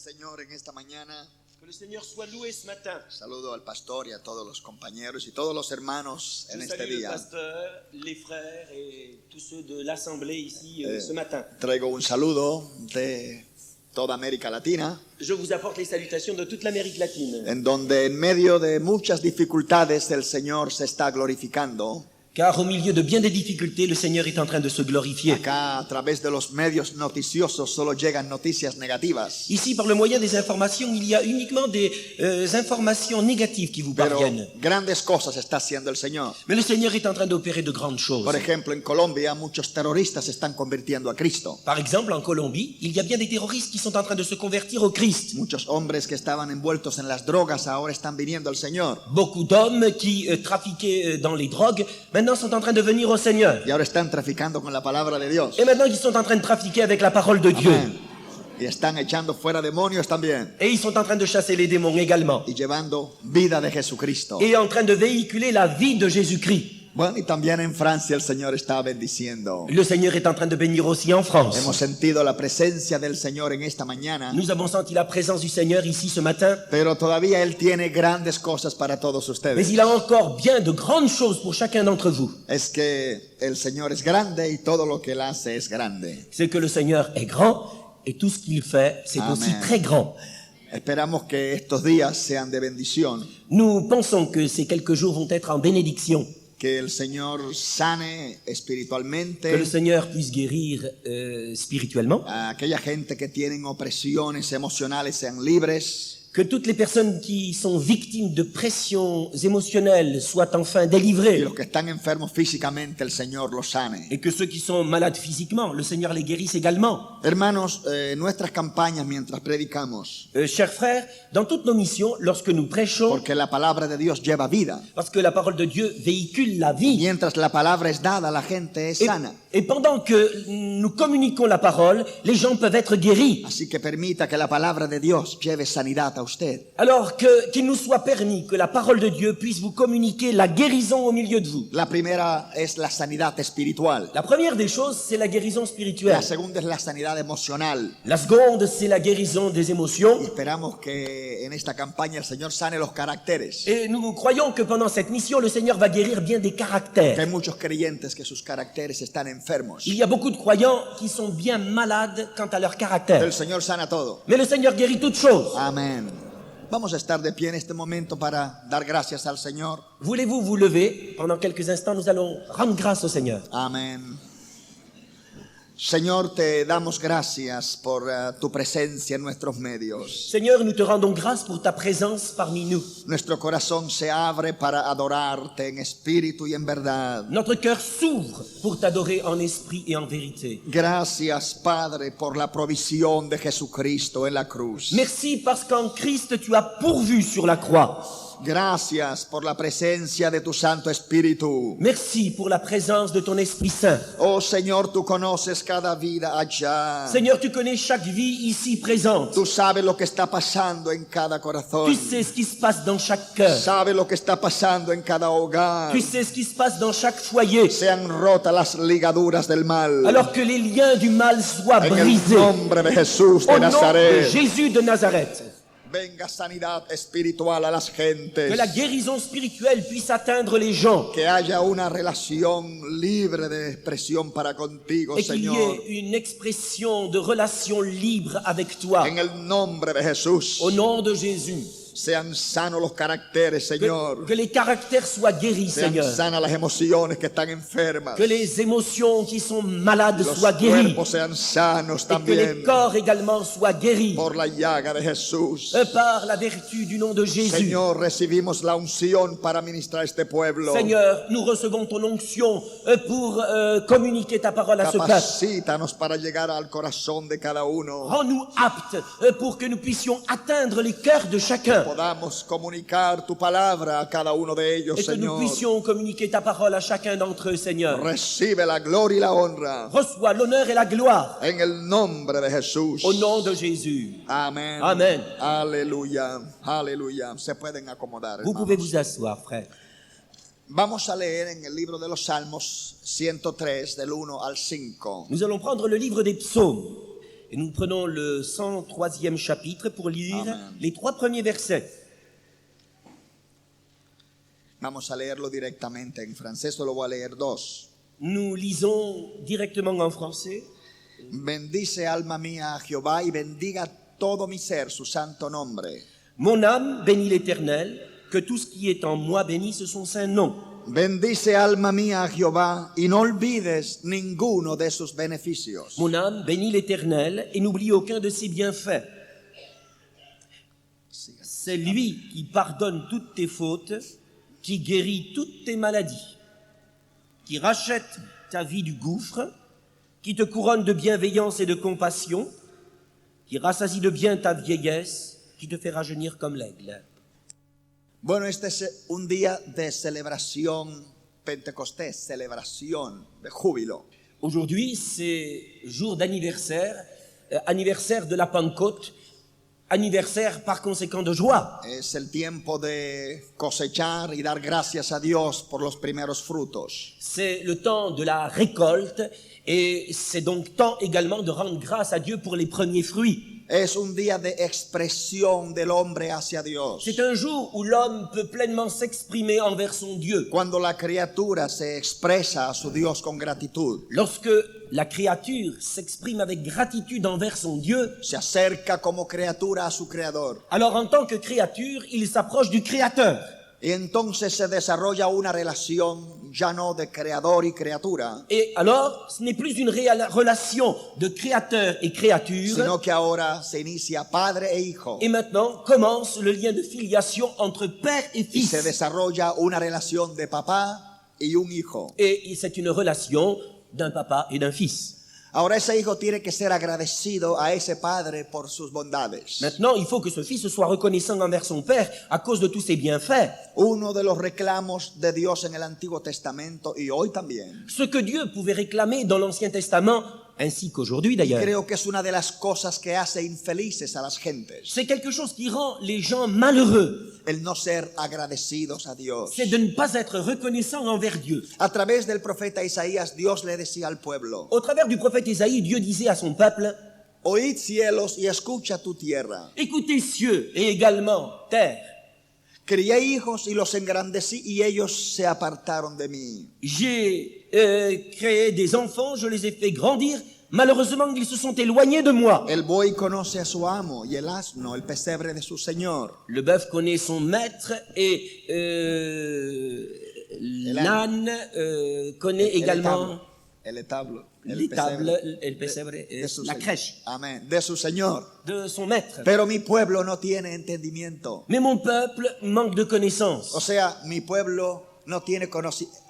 Señor en esta mañana. Que le Seigneur soit loué ce matin. Saludo al pastor y a todos los compañeros y todos los hermanos en Je este salue le día. pasteur, les frères et tous ceux de l'assemblée ici ce matin. Traigo un saludo de toda América Latina, Je vous apporte les salutations de toute l'Amérique latine. en donde en medio de muchas dificultades el Señor se está glorificando. Car au milieu de bien des difficultés, le Seigneur est en train de se glorifier. Acá a través de los medios noticiosos solo llegan noticias negativas. Ici, par le moyen des informations, il y a uniquement des informations négatives qui vous Pero parviennent. grandes cosas está haciendo el Señor. Mais le Seigneur est en train d'opérer de grandes choses. Por ejemplo, en Colombia muchos terroristas se están convirtiendo a Cristo. Par exemple, en Colombie, il y a bien des terroristes qui sont en train de se convertir au Christ. Muchos hombres que estaban envueltos en las drogas ahora están viniendo al Señor. Beaucoup d'hommes qui trafiquaient dans les drogues, maintenant sont en train de venir au Seigneur. Y ahora están traficando con la palabra de Dios. Et maintenant, ils sont en train de trafiquer avec la parole de Dieu. Amén. Y están echando fuera demonios también. Et ils sont en train de chasser les démons également. Y llevando vida de Jesucristo. Et en train de véhiculer la vie de Jésus-Christ. Bueno, y también en Francia el Señor está bendiciendo. Le Seigneur est en train de bénir aussi en France. Hemos sentido la presencia del Señor en esta mañana. Nous avons senti la présence du Seigneur ici ce matin. Pero todavía Él tiene grandes cosas para todos Mais ustedes. il a encore bien de grandes choses pour chacun d'entre vous. Es que el Señor es grande y todo lo que Él hace es grande. C'est que le Seigneur est grand et tout ce qu'il fait, c'est Amen. aussi très grand. Esperamos que estos días sean de bendición. Nous pensons que ces quelques jours vont être en bénédiction. Que el Señor sane Que le espiritualmente Seigneur puisse guérir spirituellement. a aquella gente que tienen opresiones emocionales sean libres. Que toutes les personnes qui sont victimes de pressions émotionnelles soient enfin Y délivrées. los que están enfermos físicamente, el Señor los sane. Et que ceux qui sont malades physiquement, le Seigneur les guérisse également. Hermanos, nuestras campañas mientras predicamos, Chers frères, dans toutes nos missions, lorsque nous prêchons, porque la palabra de Dios lleva vida. parce que la parole de Dieu véhicule la vie, Mientras la palabra es dada, la gente es sana. et pendant que nous communiquons la parole, les gens peuvent être guéris. Así que permita que la palabra de Dios lleve sanidad a usted. Alors qu'il nous soit permis que la parole de Dieu puisse vous communiquer la guérison au milieu de vous. La primera es la sanidad espiritual. La première des choses, c'est la guérison spirituelle. La segunda es la sanidad emocional. La seconde, c'est la guérison des émotions. Y esperamos que en esta campaña el Señor sane los caracteres. Et nous croyons que pendant cette mission, le Seigneur va guérir bien des Que hay caractères. muchos creyentes que sus caracteres están enfermos. Il y a beaucoup de croyants qui sont bien malades quant à leur caractère. El Señor sana todo. Mais le Seigneur guérit toutes choses. Amén. Vamos a estar de pie en este momento para dar gracias al Señor. Voulez-vous vous lever? Pendant quelques instants, nous allons rendre grâce au Seigneur. Amén. Señor, te damos gracias por tu presencia en nuestros medios. Seigneur, nous te rendons grâce pour ta présence parmi nous. Nuestro corazón se abre para adorarte en espíritu y en verdad. Notre cœur s'ouvre pour t'adorer en esprit et en vérité. Gracias, Padre, por la provisión de Jesucristo en la cruz. Merci parce qu'en Christ, tu as pourvu sur la croix. Gracias por la presencia de tu Santo Espíritu. Merci pour la présence de ton Esprit Saint. Oh Señor, tú conoces cada vida allá. Seigneur, tu connais chaque vie ici présente. Tú sabes lo que está pasando en cada corazón. Tu sais ce qui se passe dans chaque cœur. Sabes lo que está pasando en cada hogar. Tu sais ce qui se passe dans chaque foyer. Se han roto las ligaduras del mal. Alors que les liens du mal soient En el brisés. nombre de Jesús Au de nom de Nazaret. Jésus de Nazareth. Venga sanidad espiritual a las gentes. Que la guérison spirituelle puisse atteindre les gens. Que haya una relación libre de expresión para contigo, Et qu'il y Señor. ait une expression de relation libre avec toi. En el nombre de Jesús. Au nom de Jésus. Sean sanos los caracteres, Señor. Que les caractères soient guéris, Sean Seigneur. sanas las emociones que están enfermas. Que les émotions qui sont malades Los soient guéries. cuerpos sean sanos Et que les también. corps également soient guéris. Por la llaga de Jesús. Par la vertu du nom de Jésus. Señor, recibimos la unción para ministrar este pueblo. Seigneur, nous recevons ton onction pour communiquer ta parole à ce peuple. Capacítanos para llegar al corazón de cada uno. Rends-nous aptes pour que nous puissions atteindre les cœurs de chacun. Podamos comunicar tu palabra a cada uno de ellos, Et que nous Señor. puissions communiquer ta parole à chacun d'entre eux, Seigneur. Recibe la gloria y la honra. Reçois l'honneur et la gloire En el nombre de Jesús. au nom de Jésus. Amén. Amen. Aleluya. Aleluya. Se pueden acomodar, Vous hermanos. pouvez vous asseoir, frère. Vamos a leer en el libro de los Salmos 103 del 1 al 5. Nous allons prendre le livre des psaumes, Et nous prenons le 103e chapitre pour lire Amen. les 3 premiers versets. Vamos a leerlo directamente en francés, solo voy a leer dos. Nous lisons directement en français. Bendice alma mía a Jehová y bendiga todo mi ser su santo nombre. Mon âme bénit l'Éternel, que tout ce qui est en moi bénisse son saint nom. Bendice alma mía a Jehová y no olvides ninguno de sus beneficios. Mon âme bénit l'Éternel et n'oublie aucun de ses bienfaits. C'est lui qui pardonne toutes tes fautes, qui guérit toutes tes maladies, qui rachète ta vie du gouffre, qui te couronne de bienveillance et de compassion, qui rassasie de bien ta vieillesse, qui te fait rajeunir comme l'aigle. Bueno, este es un día de celebración Pentecostés, celebración de júbilo. Aujourd'hui, c'est jour d'anniversaire, anniversaire de la Pentecôte, anniversaire par conséquent de joie. Es el tiempo de cosechar y dar gracias a Dios por los primeros frutos. C'est le temps de la récolte et c'est donc temps également de rendre grâce à Dieu pour les premiers fruits. Es un día de expresión del hombre hacia Dios. C'est un jour où l'homme peut pleinement s'exprimer envers son Dieu. Cuando la criatura se expresa a su Dios con gratitud, Lorsque la créature s'exprime avec gratitude envers son Dieu, se acerca como criatura a su creador. alors en tant que créature, il s'approche du Créateur. Y entonces se desarrolla una relación ya no de creador y criatura, Et alors, ce n'est plus une relation de créateur et créature, sino que ahora se inicia padre e hijo. et maintenant commence le lien de filiation entre père et Y fils. se desarrolla una relación de papá y un hijo. Et c'est une relation d'un papa et d'un fils. Ahora ese hijo tiene que ser agradecido a ese padre por sus bondades. Maintenant, il faut que ce fils soit reconnaissant envers son père à cause de tous ses bienfaits. Uno de los reclamos de Dios en el Antiguo Testamento y hoy también, Ce que Dieu pouvait réclamer dans l'Ancien Testament, ainsi qu'aujourd'hui d'ailleurs, creo que es una de las cosas que hace infelices a las gentes, c'est quelque chose qui rend les gens malheureux. el no ser agradecidos a Dios. C'est de ne pas être reconnaissant envers Dieu. A través del profeta Isaías, Dios le decía al pueblo: Au travers du prophète Isaïe, Dieu disait à son peuple, oíd cielos y escucha tu tierra. écoutez cieux et également terre. Crié hijos y los engrandecí y ellos se apartaron de mí. J'ai créé des enfants, je les ai fait grandir. Malheureusement, ils se sont éloignés de moi. El buey conoce a su amo y el asno el pesebre de su señor. Le bœuf connaît son maître et l'âne connaît également El établo, l'étable, el pesebre, de su la señor. crèche Amén, de su señor. de son maître. Pero mi pueblo no tiene entendimiento. Mais mon peuple manque de connaissance. O sea, mi pueblo no tiene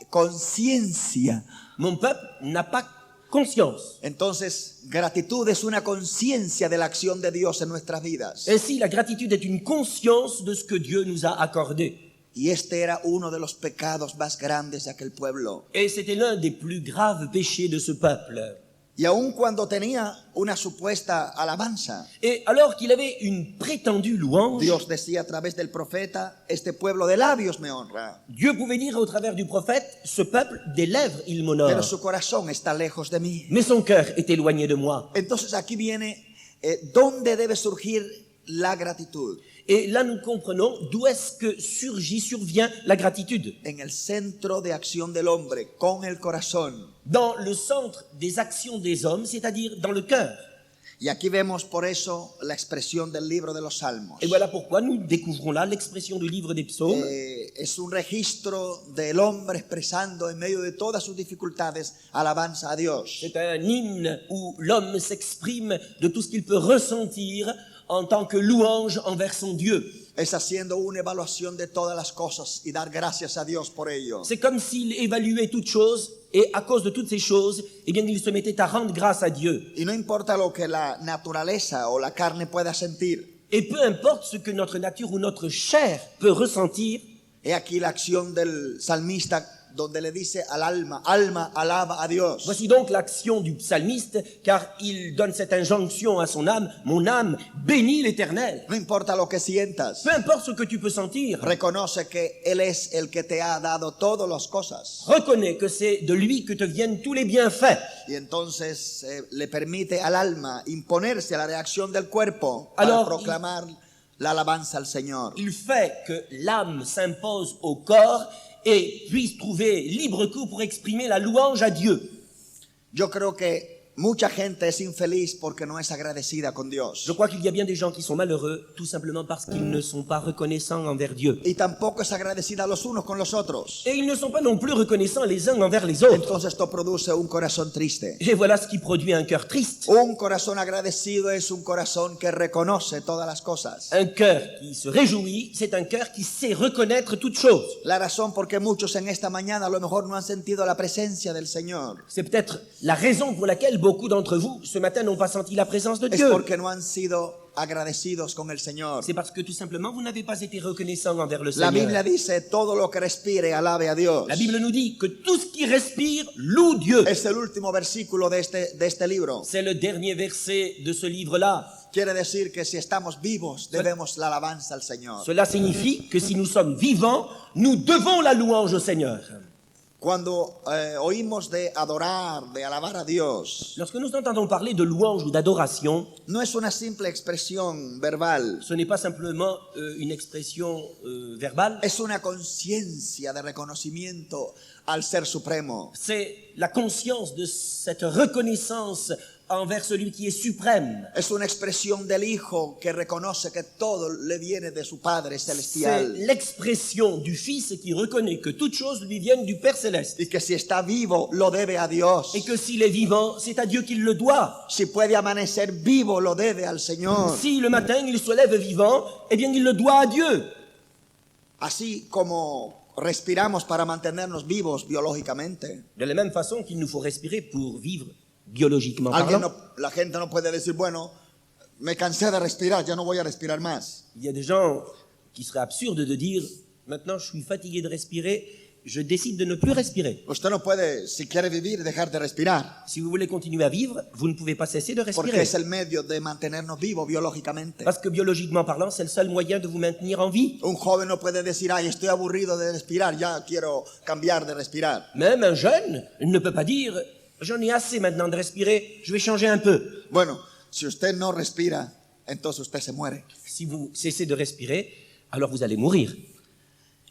conciencia. Mon peuple n'a pas conscience. Entonces, gratitud es una conciencia de la acción de Dios en nuestras vidas. Ainsi, la gratitude est une conscience de ce que Dieu nous a accordé. Y este era uno de los pecados más grandes de aquel pueblo. Et c'était l'un des plus graves péchés de ce peuple. Y aun cuando tenía una supuesta alabanza, Et alors qu'il avait une prétendue louange, Dios decía a través del profeta: este pueblo de labios me honra, Dieu pouvait dire au travers du prophète, ce peuple des lèvres, il pero m'honore. su corazón está lejos de mí. Mais son cœur est éloigné de moi. Entonces aquí viene dónde debe surgir la gratitud. Et là, nous comprenons d'où est-ce que survient la gratitude. En el centro de acción del hombre, con el corazón. Dans le centre des actions des hommes, c'est-à-dire dans le cœur. Y aquí vemos por eso la expresión del libro de los Salmos. Et voilà pourquoi nous découvrons là l'expression du livre des psaumes. Es un registro del hombre expresando en medio de todas sus dificultades alabanza a Dios. C'est un hymne où l'homme s'exprime de tout ce qu'il peut ressentir en tant que louange envers son Dieu. Es haciendo una evaluación de todas las cosas y dar gracias a Dios por ello. C'est comme s'il évaluait toutes choses et à cause de toutes ces choses, eh bien, il se mettait à rendre grâce à Dieu. Y no importa lo que la naturaleza o la carne pueda sentir. Et peu importe ce que notre nature ou notre chair peut ressentir, He aquí la acción del salmista donde le dice al alma, alma, alaba a Dios. Voici donc l'action du psalmiste, car il donne cette injonction à son âme, mon âme, bénis l'Éternel. No importa lo que sientas, Peu importe ce que tu peux sentir, reconoce que Él es el que te ha dado todas las cosas. reconnais que c'est de lui que te viennent tous les bienfaits. Y entonces le permite al alma imponerse a la reacción del cuerpo para Alors, proclamar la alabanza al Señor. Il fait que l'âme s'impose au corps et puisse trouver libre cours pour exprimer la louange à Dieu. Yo creo que mucha gente es infeliz porque no es agradecida con Dios. Je crois qu'il y a bien des gens qui sont malheureux tout simplement parce qu'ils ne sont pas reconnaissants envers Dieu. Y tampoco es agradecida los unos con los otros. Et ils ne sont pas non plus reconnaissants les uns envers les autres. Entonces esto produce un corazón triste. Et voilà ce qui produit un cœur triste. Un corazón agradecido es un corazón que reconoce todas las cosas. Un cœur qui se réjouit, c'est un cœur qui sait reconnaître toutes choses. La razón por qué muchos en esta mañana a lo mejor no han sentido la presencia del Señor C'est peut-être la raison pour laquelle beaucoup d'entre vous, ce matin, n'ont pas senti la présence de es Dieu. porque no han sido agradecidos con el Señor. C'est parce que tout simplement, vous n'avez pas été reconnaissant envers le La Seigneur. Biblia dice, todo lo que respire alabe a Dios. La Bible nous dit que tout ce qui respire loue Dieu. Es el último versículo de este libro. C'est le dernier verset de ce livre-là. Quiere decir que si estamos vivos, debemos la alabanza al Señor. Cela signifie que si nous sommes vivants, nous devons la louange au Seigneur. Cuando oímos de adorar, de alabar a Dios, Lorsque nous entendons parler de louange ou d'adoration, no es una simple expresión verbal, ce n'est pas simplement une expression verbale, es una conciencia de reconocimiento al Ser Supremo. c'est la conscience de cette reconnaissance envers celui qui est suprême. Es una expresión del Hijo que reconoce que todo le viene de su Padre C'est Celestial l'expression du Fils qui reconnaît que toutes choses lui viennent du Père Céleste. y que si está vivo lo debe a Dios. Et que s'il est vivant, c'est à Dieu qu'il le doit. Si puede amanecer vivo lo debe al Señor. Si le matin il se lève vivant, eh bien il le doit à Dieu. Así como respiramos para mantenernos vivos biológicamente. De la même façon qu'il nous faut respirer pour vivre biologiquement parlant. La gente no puede decir, bueno, me cansé de respirar, ya no voy a respirar más. Il y a des gens qui seraient absurdes de dire maintenant je suis fatigué de respirer, je décide de ne plus respirer. Usted no puede, si quiere vivir, dejar de respirar, Si vous voulez continuer à vivre, vous ne pouvez pas cesser de porque respirer. es el medio de mantenernos vivos biológicamente. Parce que biologiquement parlant, c'est le seul moyen de vous maintenir en vie. Un joven no puede decir, ay, estoy aburrido de respirar, ya quiero cambiar de respirar. Même un jeune ne peut pas dire j'en ai assez maintenant de respirer, je vais changer un peu. Bueno, si usted no respira, entonces usted se muere. Si vous cessez de respirer, alors vous allez mourir.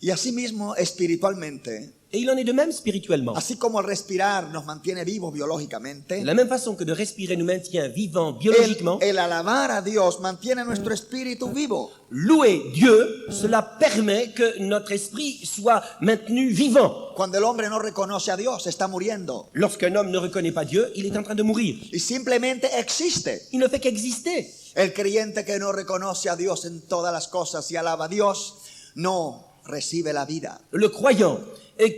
Y asimismo, espiritualmente, Et il en est de même spirituellement. así como el respirar nos mantiene vivos biológicamente, De la même façon que de respirer nous maintient vivants biologiquement, el alabar a Dios mantiene nuestro espíritu vivo. louer Dieu, cela permet que notre esprit soit maintenu vivant. Cuando el hombre no reconoce a Dios, está muriendo. Lorsqu'un homme ne reconnaît pas Dieu, il est en train de mourir. Y simplemente existe. Il ne fait qu'exister. El creyente que no reconoce a Dios en todas las cosas y alaba a Dios, no recibe la vida. Le croyant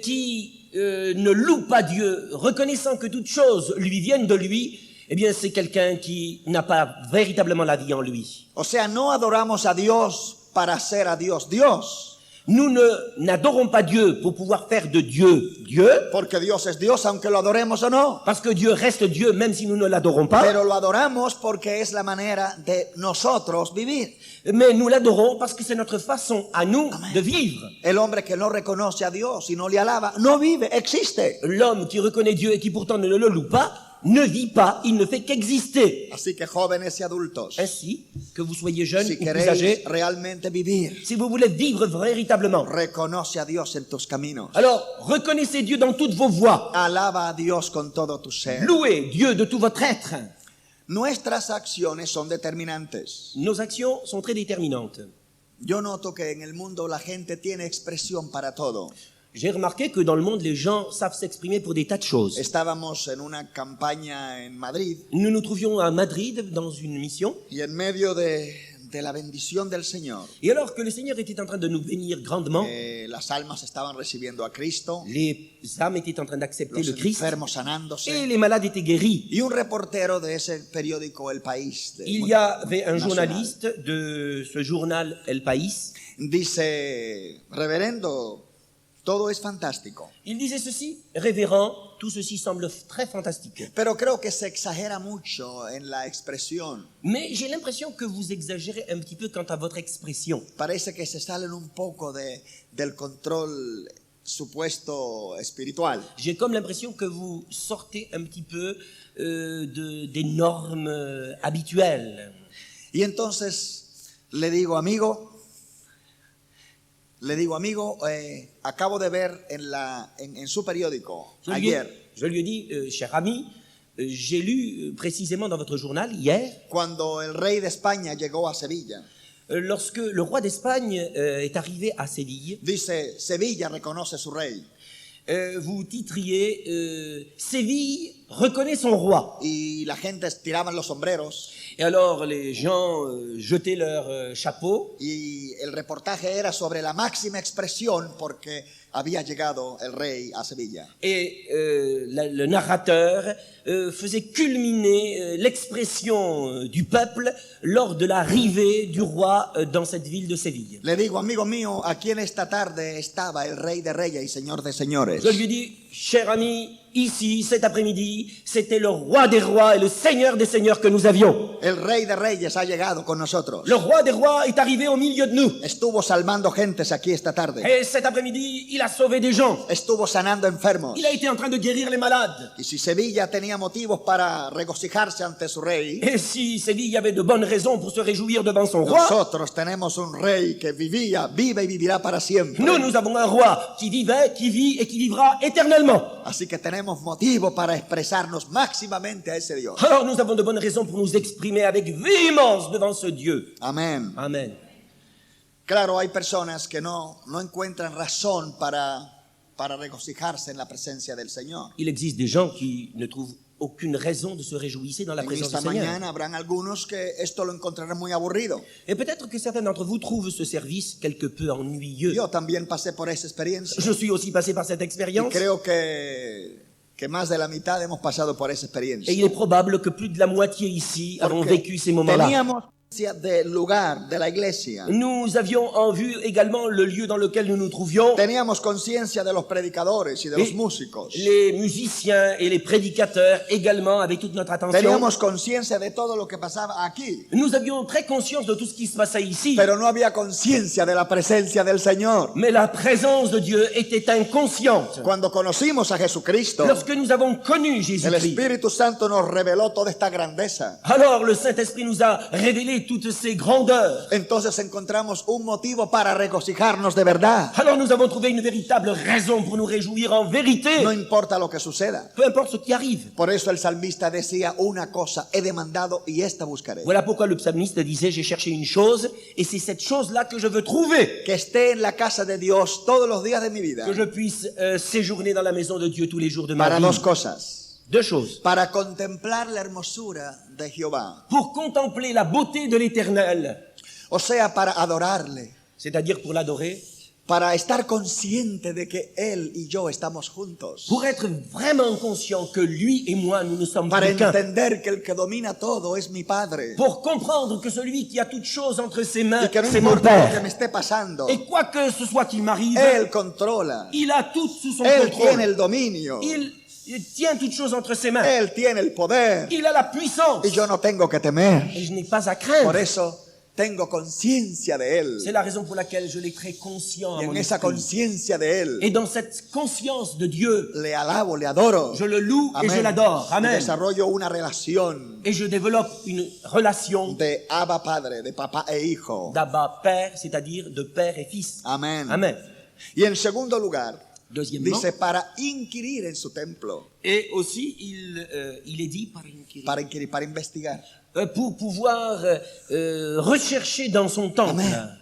qui ne loue pas Dieu, reconnaissant que toutes choses lui viennent de lui, eh bien c'est quelqu'un qui n'a pas véritablement la vie en lui. O sea, no adoramos a Dios para hacer a Dios Dios, Nous n'adorons pas Dieu pour pouvoir faire de Dieu Dieu, porque Dios es Dios aunque lo adoremos o no. parce que Dieu reste Dieu même si nous ne l'adorons pas, Pero lo adoramos porque es la manera de nosotros vivir. mais nous l'adorons parce que c'est notre façon à nous de vivre. El hombre que no reconoce a Dios y no le alaba, no vive, existe. L'homme qui reconnaît Dieu et qui pourtant ne le loue pas, ne vit pas, il ne fait qu'exister. Así que jóvenes y adultos, Ainsi, que vous soyez jeune si ou plus queréis âgé, realmente vivir, si vous voulez vivre véritablement, reconoce a Dios en tus caminos. alors reconnaissez Dieu dans toutes vos voies. Alaba a Dios con todo tu ser. Louez Dieu de tout votre être. Nuestras acciones son determinantes. Nos actions sont très déterminantes. Yo noto que en el mundo la gente tiene expresión para todo. J'ai remarqué que dans le monde, les gens savent s'exprimer pour des tas de choses. Estábamos en una campaña en Madrid Nous nous trouvions à Madrid dans une mission y en medio de de la bendición del Señor, Et alors que le Seigneur était en train de nous bénir grandement, las almas estaban recibiendo a Cristo, les âmes étaient en train d'accepter los le Christ enfermos et sanándose. les malades étaient guéris. Y un reportero de ese periódico El País Il y avait un nacional, journaliste de ce journal El País. dice: reverendo, todo es fantástico, Il disait ceci: révérend, tout ceci semble très fantastique. pero creo que se exagera mucho en la expresión. Mais j'ai l'impression que vous exagérez un petit peu quant à votre expression. Parece que se salen un poco del control supuesto espiritual. J'ai comme l'impression que vous sortez un petit peu des normes habituelles. Y entonces le digo, amigo, acabo de ver en su periódico ayer, Je lui ai dit, cher ami, j'ai lu précisément dans votre journal hier, cuando el rey de España llegó a Sevilla, lorsque le roi d'Espagne est arrivé à Séville, dice: Sevilla reconoce su rey. vous titriez Séville reconnaît son roi. Y la gente tiraban los sombreros Et alors les gens jetaient leur chapeau. y el reportaje era sobre la máxima expresión porque había llegado el rey a Sevilla. Et le narrateur faisait culminer l'expression du peuple lors de l'arrivée du roi dans cette ville de Séville. Le digo, amigo mío, aquí en esta tarde estaba el rey de reyes y señor de señores. Je lui dis, cher ami, ici, cet après-midi, c'était le roi des rois et le seigneur des seigneurs que nous avions. El rey de reyes ha llegado con nosotros. Le roi des rois est arrivé au milieu de nous. Estuvo salvando gentes aquí esta tarde. Et cet après-midi, il a sauvé des gens. Estuvo sanando enfermos. Il a été en train de guérir les malades. Y si Sevilla tenía motivos para regocijarse ante su rey, Et si Séville avait de bonnes raisons pour se réjouir devant son roi, nosotros tenemos un rey que vivía, vive y vivirá para siempre. nous avons un roi qui vivait, qui vit et qui vivra éternellement. Así que tenemos motivo para expresarnos máximamente a ese Dios. Alors nous avons de bonnes raisons pour nous exprimer avec véhémence devant ce Dieu. Amén. Amen. Claro, hay personas que no encuentran razón para regocijarse en la presencia del Señor. Il existe des gens qui ne trouvent aucune raison de se réjouir dans la En présence esta du Seigneur. mañana habrán algunos que esto lo encontrarán muy aburrido. Et peut-être que certains d'entre vous trouvent ce service quelque peu ennuyeux. Yo también pasé por esa experiencia. Je suis aussi passé par cette Y expérience. creo que más de la mitad hemos pasado por esa Et experiencia. il est probable que plus de la moitié ici avons Porque vécu ces moments-là. teníamos del lugar, de la iglesia. Nous avions en vue également le lieu dans lequel nous nous trouvions, Teníamos conciencia de los predicadores y de los Et músicos. les musiciens et les prédicateurs également avec toute notre attention. Teníamos conciencia de todo lo que pasaba aquí. Nous avions très conscience de tout ce qui se passait ici. Pero no había conciencia de la presencia del Señor. Mais la présence de Dieu était inconsciente. Cuando conocimos a Jesucristo, Lorsque nous avons connu el Jésus-Christ, Espíritu Santo nos reveló toda esta grandeza. alors le Saint-Esprit nous a révélé toutes ces grandeurs. Entonces encontramos un motivo para regocijarnos de verdad. Alors nous avons trouvé une véritable raison pour nous réjouir en vérité, No importa lo que suceda. peu importe ce qui arrive. Por eso el salmista decía: una cosa he demandado y esta buscaré. Voilà pourquoi le psalmiste disait, j'ai cherché une chose, et c'est cette chose-là que je veux trouver. Que esté en la casa de Dios todos los días de mi vida. Que je puisse séjourner dans la maison de Dieu tous les jours de ma Para vie. dos cosas. Deux choses. Para contemplar la hermosura de Jehová. Pour contempler la beauté de l'Éternel, O sea, para adorarle. c'est-à-dire pour l'adorer, Para estar consciente de que Él y yo estamos juntos. pour être vraiment conscient que lui et moi, nous ne sommes Para plus qu'un. entender que el que domina todo es mi Padre. Pour comprendre que celui qui a toutes choses entre ses mains, Y que no c'est mon importa lo que Père. me esté pasando, Et quoi que ce soit qu'il m'arrive, Él controla. il a tout sous son Él tiene contrôle. el dominio. Il tient toutes choses entre ses mains. Él tiene el poder. Il a la puissance. Y yo no tengo que temer. Et je n'ai pas à Por craindre. eso tengo conciencia de Él. C'est la raison pour laquelle je l'ai très conscient à Y mon en esa esprit. conciencia de Él, Et dans cette conscience de Dieu, le alabo, le adoro. je le loue et je Amén. l'adore. Y Amen. desarrollo una relación Et je développe une relation de Abba Padre, de papá e hijo. d'Abba Père, c'est-à-dire de Père et Fils. Amén. Amen. Y en segundo lugar, Deuxièmement, dice para inquirir en su templo, et aussi il est dit para inquirir, para investigar, pour pouvoir rechercher dans son temple, Amén.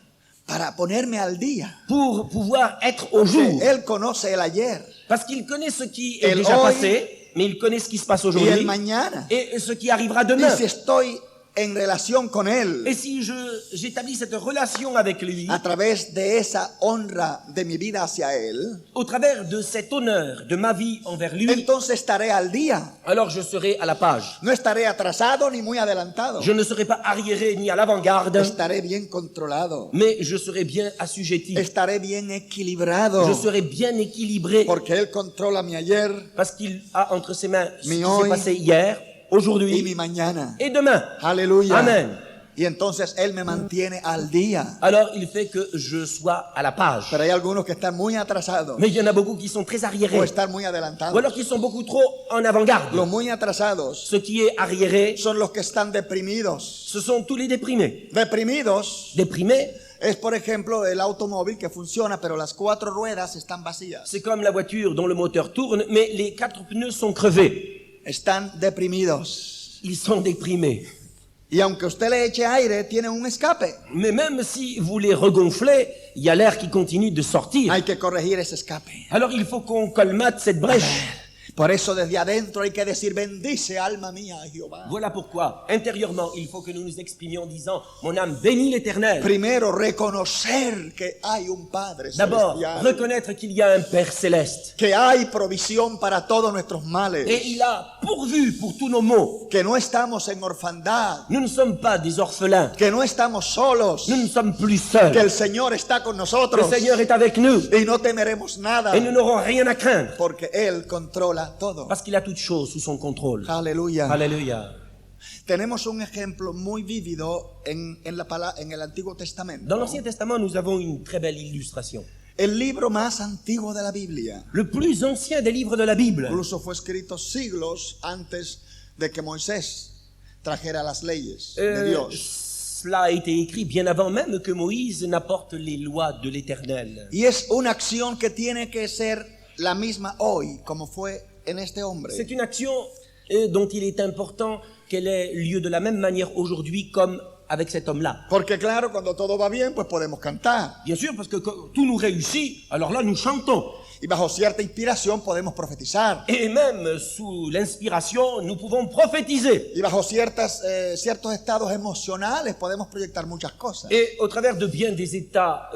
Para ponerme al día. pour pouvoir être au jour, Él conoce el ayer parce qu'il connaît ce qui est El déjà hoy passé, mais il connaît ce qui se passe y el aujourd'hui mañana. et ce qui arrivera Y demain. si estoy en relación con Él, et si j'établis cette relation avec lui, a través de esa honra de mi vida hacia Él, au travers de cet honneur de ma vie envers lui, entonces estaré al día. alors je serai à la page. No estaré atrasado ni muy adelantado. Je ne serai pas arriéré ni à l'avant-garde, Estaré bien controlado. mais je serai bien assujetti. Estaré bien equilibrado. Je serai bien équilibré Porque Él controla mi ayer parce qu'il a entre ses mains ce Mi qui hoy s'est passé hier, y aujourd'hui mi mañana. et demain. Aleluya. Amen. Y entonces Él me mantiene al día. Alors il fait que je sois à la page. Pero hay algunos que están muy atrasados Mais il y en a beaucoup qui sont très o arriérés, están muy ou adelantados. alors qui sont beaucoup trop en avant-garde. Los muy atrasados Ce qui est arriéré, son los que están deprimidos. ce sont tous les déprimés. Deprimidos Déprimés, es, por ejemplo, el automóvil que funciona, pero las 4 ruedas están vacías. c'est comme la voiture dont le moteur tourne, mais les 4 pneus sont crevés. Están deprimidos. Ils sont déprimés. Y aunque usted le eche aire, tiene un escape. Mais même si vous les regonflez, il y a l'air qui continue de sortir. Hay que corregir ese escape. Alors il faut qu'on colmate cette brèche. Por eso desde adentro hay que decir, bendice alma mía a Jehová. Voilà pourquoi, intérieurement, il faut que nous nous exprimions en disant « Mon âme bénit l'Éternel ». Primero, reconocer que hay un Padre D'abord, celestial, reconnaître qu'il y a un Père céleste. que hay provisión para todos nuestros males, Et il a pourvu pour tous nos maux. que no estamos en orfandad, Nous ne sommes pas des orphelins. que no estamos solos, Nous ne sommes plus que seuls. el Señor está con Le nosotros Seigneur est avec nous. y no temeremos nada, Et nous n'aurons rien à craindre. porque Él controla todo. Parce qu'il a toutes choses sous son contrôle. Aleluya. Alléluia. Tenemos un ejemplo muy vívido en el Antiguo Testamento. Dans l'Ancien Testament, nous avons une très belle illustration. El libro más antiguo de la Biblia. Le plus ancien des livres de la Bible. Incluso fue escrito siglos antes de que Moisés trajera las leyes de Euh, Dios. Cela a été écrit bien avant même que Moïse n'apporte les lois de l'Éternel. Y es una acción que tiene que ser la misma hoy, como fue en este hombre. C'est une action dont il est important qu'elle ait lieu de la même manière aujourd'hui comme avec cet homme-là. Porque claro, cuando todo va bien, pues podemos cantar. Bien sûr, parce que quand tout nous réussit, alors là nous chantons. Y bajo cierta inspiración podemos profetizar. Et même sous l'inspiration, nous pouvons prophétiser. Y bajo ciertos estados emocionales podemos proyectar muchas cosas. Et au travers de bien des états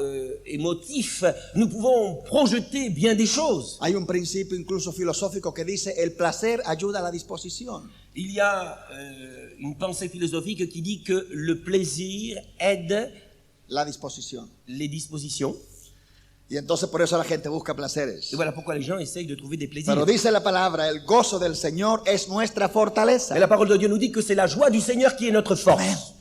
émotifs, nous pouvons projeter bien des choses. Hay un principio incluso filosófico que dice, el placer ayuda a la disposición. Il y a une pensée philosophique qui dit que le plaisir aide La disposición. les dispositions. Y entonces por eso la gente busca placeres. Et voilà pourquoi les gens essayent de trouver des plaisirs. Pero dice la palabra, el gozo del Señor es nuestra fortaleza. Et la parole de Dieu nous dit que c'est la joie du Seigneur qui est notre force.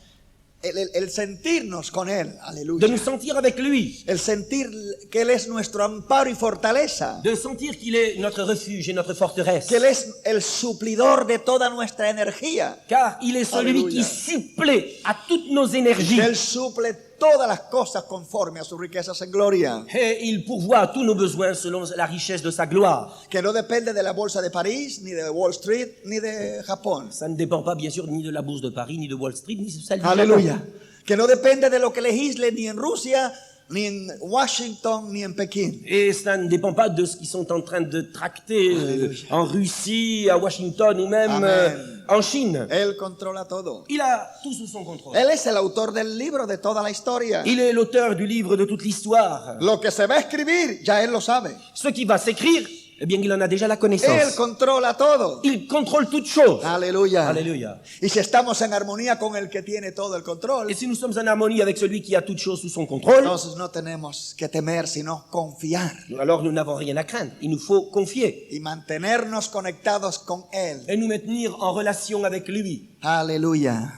El sentirnos con Él, De aleluya. nous sentir avec lui. El sentir que Él es nuestro amparo y fortaleza. De sentir qu'il est notre refuge et notre forteresse. Que Él es el suplidor de toda nuestra energía. Car il est celui Alléluia. qui supplée à toutes nos énergies. Que Él suple todas las cosas conforme a sus riquezas en gloria. Et il pourvoit à tous nos besoins selon la richesse de sa gloire. Que no depende de la bolsa de París, ni de Wall Street, ni de Japón. Ça ne dépend pas bien sûr ni de la bourse de Paris, ni de Wall Street, ni de celle du Japon. Aleluya. Que no depende de lo que legisle ni en Rusia, ni en Washington, ni en Pekín. Et ça ne dépend pas de ce qu'ils sont en train de tracter en Russie, à Washington ou même Amen. en Chine. Él controla todo. Il a tout sous son contrôle. Él es el autor del libro de toda la historia. Il est l'auteur du livre de toute l'histoire. Lo que se va a escribir, ya Él lo sabe. Ce qui va s'écrire, eh bien, il en a déjà la Él connaissance. controla todo. Il contrôle toutes choses. Aleluya. Alléluia. Y si estamos en armonía con el que tiene todo el control, Et si nous sommes en harmonie avec celui qui a toutes choses sous son contrôle, entonces no tenemos que temer, sino confiar alors nous n'avons rien à craindre. Il nous faut confier y mantenernos conectados con Él. et nous maintenir en relation avec lui. Aleluya.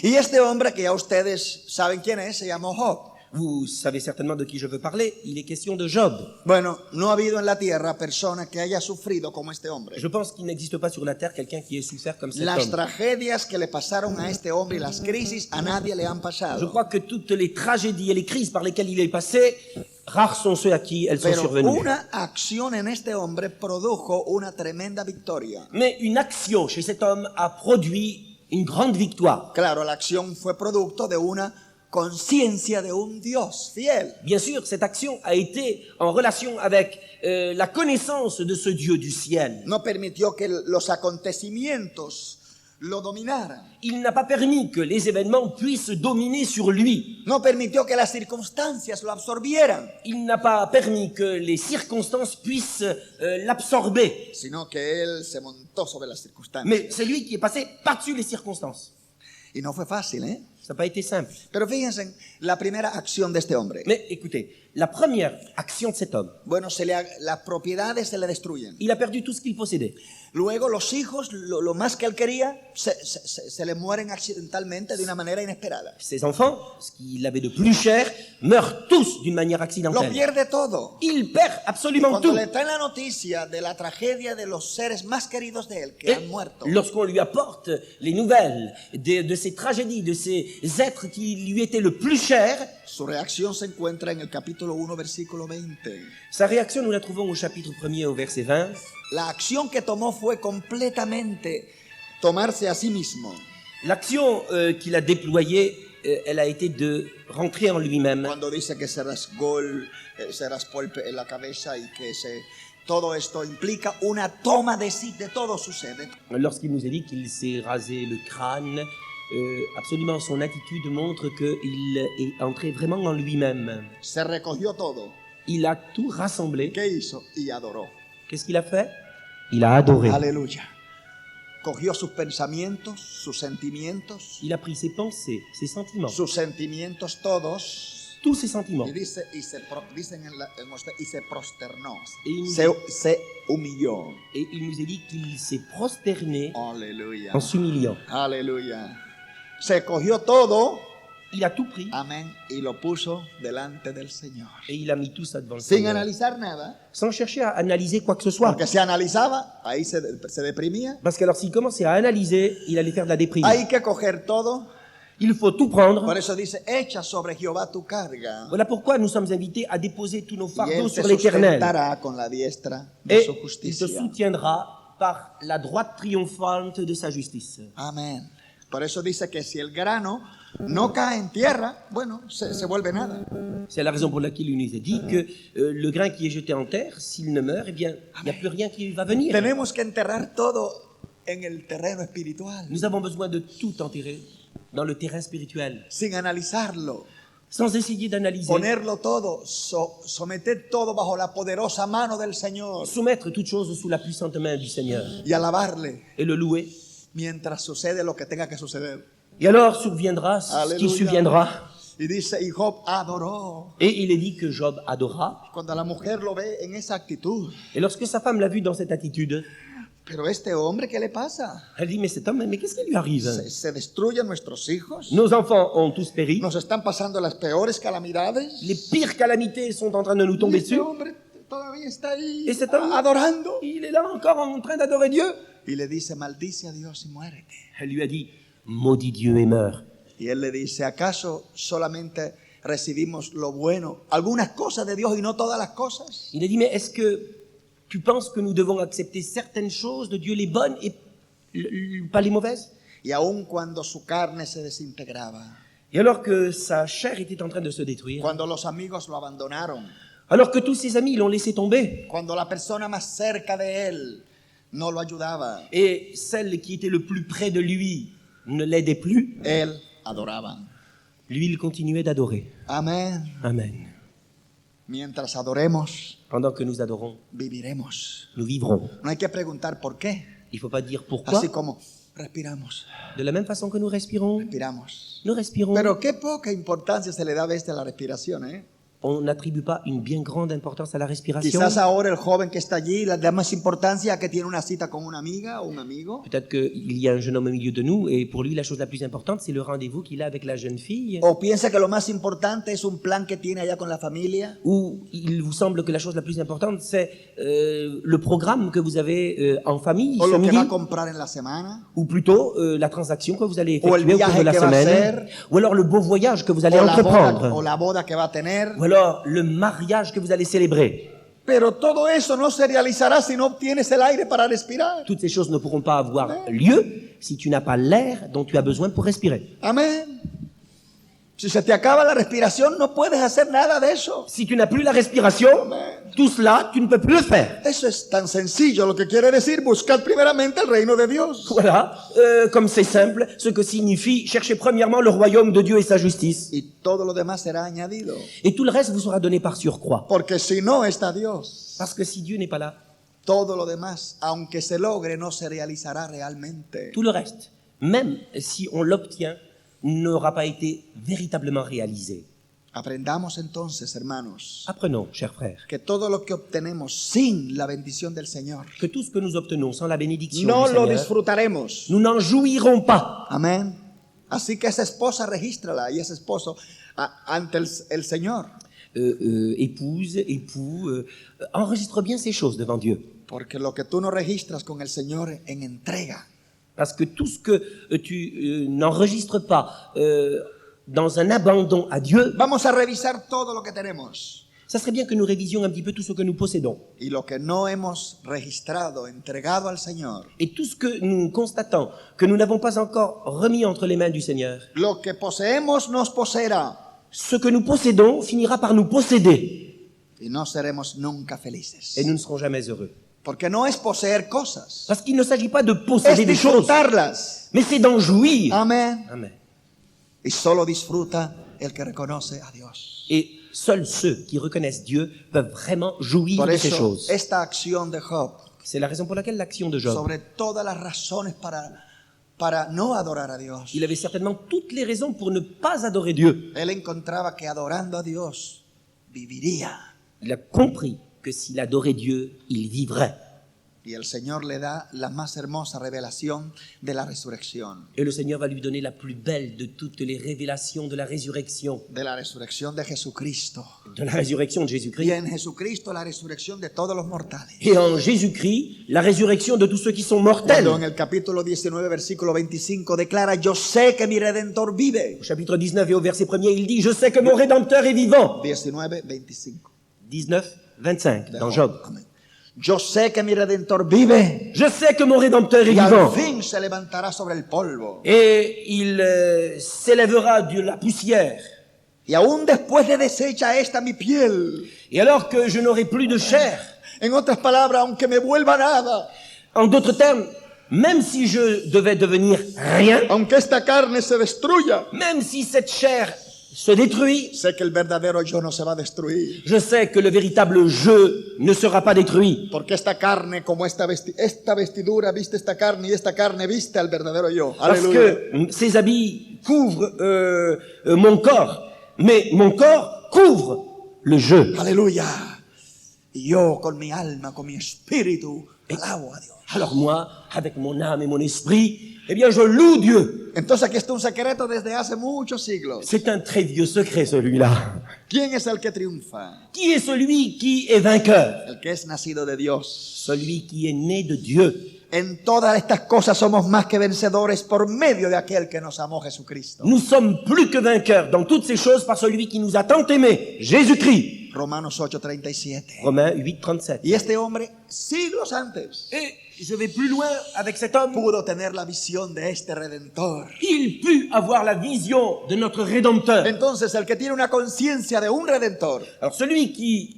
Y este hombre que ya ustedes saben quién es, se llamó Job. Vous savez certainement de qui je veux parler. Il est question de Job. Bueno, no ha habido en la tierra persona que haya sufrido como este hombre. Je pense qu'il n'existe pas sur la terre quelqu'un qui ait souffert comme cet Las homme. tragedias que le pasaron a este hombre y las crisis a nadie le han Je pasado. crois que toutes les tragédies et les crises par lesquelles il est passé, rares sont ceux à qui elles sont Pero survenues. una acción en este hombre produjo una tremenda victoria. Mais une action chez cet homme a produit une grande victoire. Claro, la acción fue producto de una conciencia de un Dios fiel. Bien sûr, cette action a été en relation avec la connaissance de ce Dieu du ciel. No permitió que los acontecimientos lo dominaran. Il n'a pas permis que les événements puissent dominer sur lui. No permitió que las circunstancias lo absorbieran, Il n'a pas permis que les circonstances puissent l'absorber. sino que él se montó sobre las circunstancias. Mais c'est lui qui est passé par-dessus les circonstances. Y no fue fácil, ¿eh? Ça n'a pas été simple. Pero fíjense, la primera acción de este hombre. Mais écoutez, la première action de cet homme, Bueno, las propiedades se le destruyen. il a perdu tout ce qu'il possédait. Luego los hijos, lo más que él quería, se le mueren accidentalmente de una manera inesperada. Ses enfants, ce qu'il avait de plus cher, meurent tous d'une manière Lo accidentelle. pierde todo. Il perd absolument Cuando tout. le traen la noticia de la tragedia de los seres más queridos de él que Et han muerto, lorsqu'on lui apporte les nouvelles de ces tragédies, de ces êtres qui lui étaient le plus chers, su reacción se encuentra en el capítulo 1, versículo 20. sa réaction, nous la trouvons au chapitre 1er, au verset 20. La acción que tomó fue completamente tomarse a sí mismo. L'action qu'il a déployée, elle a été de rentrer en lui-même. Cuando dice que se raspó en la cabeza y que todo esto implica una toma de sí, de todo su ser. Lorsqu'il nous a dit qu'il s'est rasé le crâne, absolument son attitude montre qu'il est entré vraiment en lui-même. Se recogió todo. Il a tout rassemblé. ¿Qué hizo? Y adoró. Qu'est-ce qu'il a fait? Il a adoré. Aleluya. Cogió sus pensamientos, sus sentimientos, Il a pris ses pensées, ses sentiments, sus sentimientos todos, tous ses sentiments. y dice, dicen y se prosternó, Y- se humilló. Et il nous a dit qu'il s'est prosterné Aleluya. en s'humiliant. Aleluya. Se cogió todo, Il a tout pris amén, y lo puso delante del Señor. et il a mis tout ça devant le Sin Seigneur. analizar nada, Sans chercher à analyser quoi que ce soit. porque si analizaba, ahí se deprimía. Parce que alors s'il commençait à analyser, il allait faire de la déprime. Hay que coger todo. Il faut tout prendre. Por eso dice, echa sobre Jehová tu carga, Voilà pourquoi nous sommes invités à déposer tous nos y fardeaux él te sur l'Éternel. sustentará con la diestra de Et su il te justicia. soutiendra par la droite triomphante de sa justice. Amén. Por eso dice que si el grano no cae en tierra, bueno, se vuelve nada. C'est la raison pour laquelle il nous a dit que le grain qui est jeté en terre, s'il ne meurt, eh bien, il n'y a plus rien qui va venir. Tenemos que enterrar todo en el terreno espiritual, Nous avons besoin de tout enterrer dans le terrain spirituel, sin analizarlo, sans essayer d'analyser, ponerlo todo, someter todo bajo la poderosa mano del Señor soumettre toutes choses sous la puissante main du Seigneur y alabarle et le louer. mientras sucede lo que tenga que suceder. Et alors surviendra ce qui Alléluia. surviendra. Y dice, y Job adoró. Et il est dit que Job adora. Cuando la mujer lo ve en esa actitud, Et lorsque sa femme l'a vu dans cette attitude, pero este hombre, ¿qué le pasa? elle dit, mais cet homme, mais qu'est-ce qui lui arrive? Se destruyen nuestros hijos. Nos enfants ont tous péri. Nos están pasando las peores calamidades. Les pires calamités sont en train de nous tomber Y este dessus. hombre todavía está ahí Et cet homme, adorando. il est là encore en train d'adorer Dieu. Y le dice, maldice a Dios y muérete. Elle lui a dit, maudit Dieu et meurs. Y él le dice, ¿acaso solamente recibimos lo bueno, algunas cosas de Dios y no todas las cosas? Il a dit, mais est-ce que tu penses que nous devons accepter certaines choses de Dieu, les bonnes et pas les mauvaises? Y aun cuando su carne se desintegraba, Et alors que sa chair était en train de se détruire, cuando los amigos lo abandonaron, alors que tous ses amis l'ont laissé tomber, cuando la persona más cerca de él no lo ayudaba, et celle qui était le plus près de lui ne l'aidait plus, él adoraba. lui, il continuait d'adorer. Amén. Amen. Mientras adoremos, Pendant que nous adorons, viviremos. nous vivrons. No hay que preguntar por qué. Il ne faut pas dire pourquoi. Así como respiramos, De la même façon que nous respirons, respiramos. nous respirons. Pero qué poca importancia se le da a veces a la respiración, ¿eh? On n'attribue pas une bien grande importance à la respiration. Quizás ahora el joven que está allí le da más importancia a que tiene una cita con una amiga o un amigo. Peut-être qu'il y a un jeune homme au milieu de nous et pour lui, la chose la plus importante, c'est le rendez-vous qu'il a avec la jeune fille. O piensa que lo más importante es un plan que tiene allá con la familia. Ou il vous semble que la chose la plus importante, c'est le programme que vous avez en famille O ce lo que midi, va a comprar en la semana. ou plutôt la transaction que vous allez O el effectuer au cours viaje de la que va a semaine, hacer. ou alors le beau voyage que vous allez O entreprendre, la boda que va a tener. ou alors le mariage que vous allez célébrer. Pero todo eso no se realizará si no obtienes el aire para respirar. Toutes ces choses ne pourront pas avoir lieu si tu n'as pas l'air dont tu as besoin pour respirer. Amén. Si se te acaba la respiración, no puedes hacer nada de eso. Si tu n'as plus la respiration, tout cela, tu ne peux plus le faire. Eso es tan sencillo, lo que quiere decir buscar primeramente el reino de Dios. Voilà, comme c'est simple, ce que signifie chercher premièrement le royaume de Dieu et sa justice. Y todo lo demás será añadido. Et tout le reste vous sera donné par surcroît. Porque si no está Dios, Parce que si Dieu n'est pas là, todo lo demás, aunque se logre, no se realizará realmente. tout le reste, même si on l'obtient, n'aura pas été véritablement réalisé. Aprendamos entonces, hermanos, Apprenons, chers frères, que todo lo que obtenemos sin la bendición del Señor, que tout ce que nous obtenons sans la bénédiction no du lo Seigneur, disfrutaremos. nous n'en jouirons pas. Amén. Así que esa esposa, regístrala, y ese esposo ante el Señor. Épouse, époux, enregistre bien ces choses devant Dieu. Porque lo que tú no registras con el Señor en entrega, Parce que tout ce que tu n'enregistres pas dans un abandon à Dieu, vamos a revisar todo lo que tenemos. ça serait bien que nous révisions un petit peu tout ce que nous possédons. Y lo que no hemos registrado, entregado al Señor, Et tout ce que nous constatons, que nous n'avons pas encore remis entre les mains du Seigneur, lo que poseemos nos poseerá. ce que nous possédons finira par nous posséder. Y no seremos nunca felices. Et nous ne serons jamais heureux. Porque no es poseer cosas, Parce qu'il ne s'agit pas de es posséder des choses, disfrutarlas. mais c'est d'en jouir. Amén. Amen. Y solo disfruta el que reconoce a Dios. Et seuls ceux qui reconnaissent Dieu peuvent vraiment jouir Por de ces eso, choses. esta acción de Job, C'est la raison pour laquelle l'action de Job, sobre todas las razones para no adorar a Dios, il avait certainement toutes les raisons pour ne pas adorer Dieu. él encontraba que adorando a Dios viviría. Il a compris que s'il adorait Dieu, il vivrait. Y el Señor le da la más hermosa revelación de la resurrección. Et le Seigneur va lui donner la plus belle de toutes les révélations de la résurrection De Jesucristo. de Y Jésus-Christ. en Jesucristo la resurrección de todos los mortales. Et en Jésus-Christ, la résurrection de tous ceux qui sont mortels. Cuando en el capítulo 19, versículo 25 declara, yo sé que mi Redentor vive. Au chapitre 19 et au verset 1er, il dit « Je sais que mon Rédempteur est vivant ». 19, 25. 19, 25, de dans Job. Amén. Yo sé que mi Redentor vive. Je sais que mon Rédempteur est Y al vivant. fin se levantará sobre el polvo. Et il s'élèvera de la poussière. Y aún después de deshecha esta mi piel. Et alors que je n'aurai plus de chair, En otras palabras, aunque me vuelva nada, en d'autres termes, même si je devais devenir rien, aunque esta carne se destruya, même si cette chair se détruit, sé que el verdadero yo no se va a destruir. je sais que le véritable je ne sera pas détruit. Porque esta carne, como esta vestidura viste esta carne y esta carne viste al verdadero yo. Parce Aleluya. que ces habits couvrent mon corps, mais mon corps couvre le je. Aleluya. Y yo con mi alma, con mi espíritu, alabo a Dios. Alors moi, avec mon âme et mon esprit, eh bien je loue Dieu. Entonces aquí está un secreto desde hace muchos siglos. C'est un très vieux secret celui-là. ¿Quién es el que triunfa? Qui est celui qui est vainqueur? El que es nacido de Dios. Celui qui est né de Dieu. En todas estas cosas somos más que vencedores por medio de aquel que nos amó, Jesucristo. Nous sommes plus que vainqueurs dans toutes ces choses par celui qui nous a tant aimés, Jésus-Christ. Romanos 8:37. Romains 8, 37. Y este hombre, siglos antes, Et je vais plus loin avec cet homme. pudo tener la visión de este Redentor. Il put avoir la vision de notre Rédempteur. Entonces, el que tiene una conciencia de un Redentor, Alors celui qui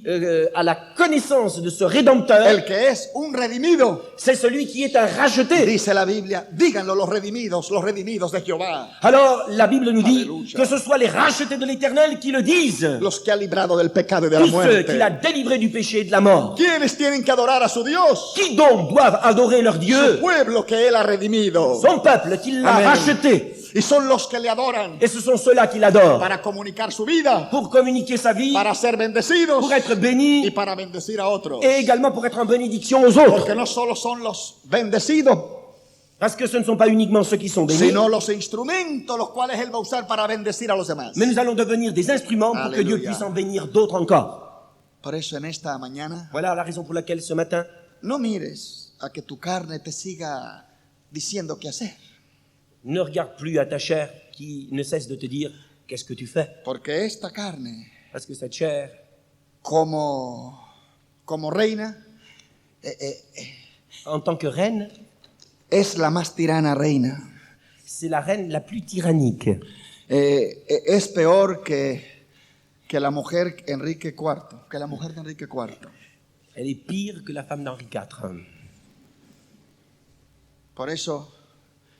a la connaissance de ce Rédempteur, el que es un redimido, c'est celui qui est un racheté. dice la Biblia, díganlo los redimidos de Jehová, Alors la Bible nous dit Alléluia. que ce soit les rachetés de l'Éternel qui le disent. los que ha librado del pecado y de la Tous ceux qu'il a muerte. délivrés du péché et de la mort. ¿Quiénes tienen que adorar a su Dios? Qui donc doivent adorer leur Su Dieu? pueblo que él ha redimido. Son peuple qu'il a Amen. racheté. Y son los que le adoran Et ce sont ceux-là qui l'adorent. para comunicar su vida, Pour communiquer sa vie, para ser bendecidos pour être y béni, para bendecir a otros. et également pour être en bénédiction aux autres. Porque no solo son los bendecidos, Parce que ce ne sont pas uniquement ceux qui sont bénis, sino los instrumentos los cuales él va a usar para bendecir a los demás. mais nous allons devenir des instruments pour que Dieu Alléluia. puisse en bénir d'autres encore. Por eso en esta mañana, Voilà la raison pour laquelle ce matin, no mires a que tu carne te siga diciendo qué hacer. ne regarde plus à ta chair qui ne cesse de te dire qu'est-ce que tu fais. Porque esta carne, Parce que cette chair, como reina, en tant que reine, es la más tirana reina. c'est la reine la plus tyrannique. Es peor que la mujer Enrique IV, que la mujer de Enrique IV. Elle est pire que la femme d'Henri IV. Por eso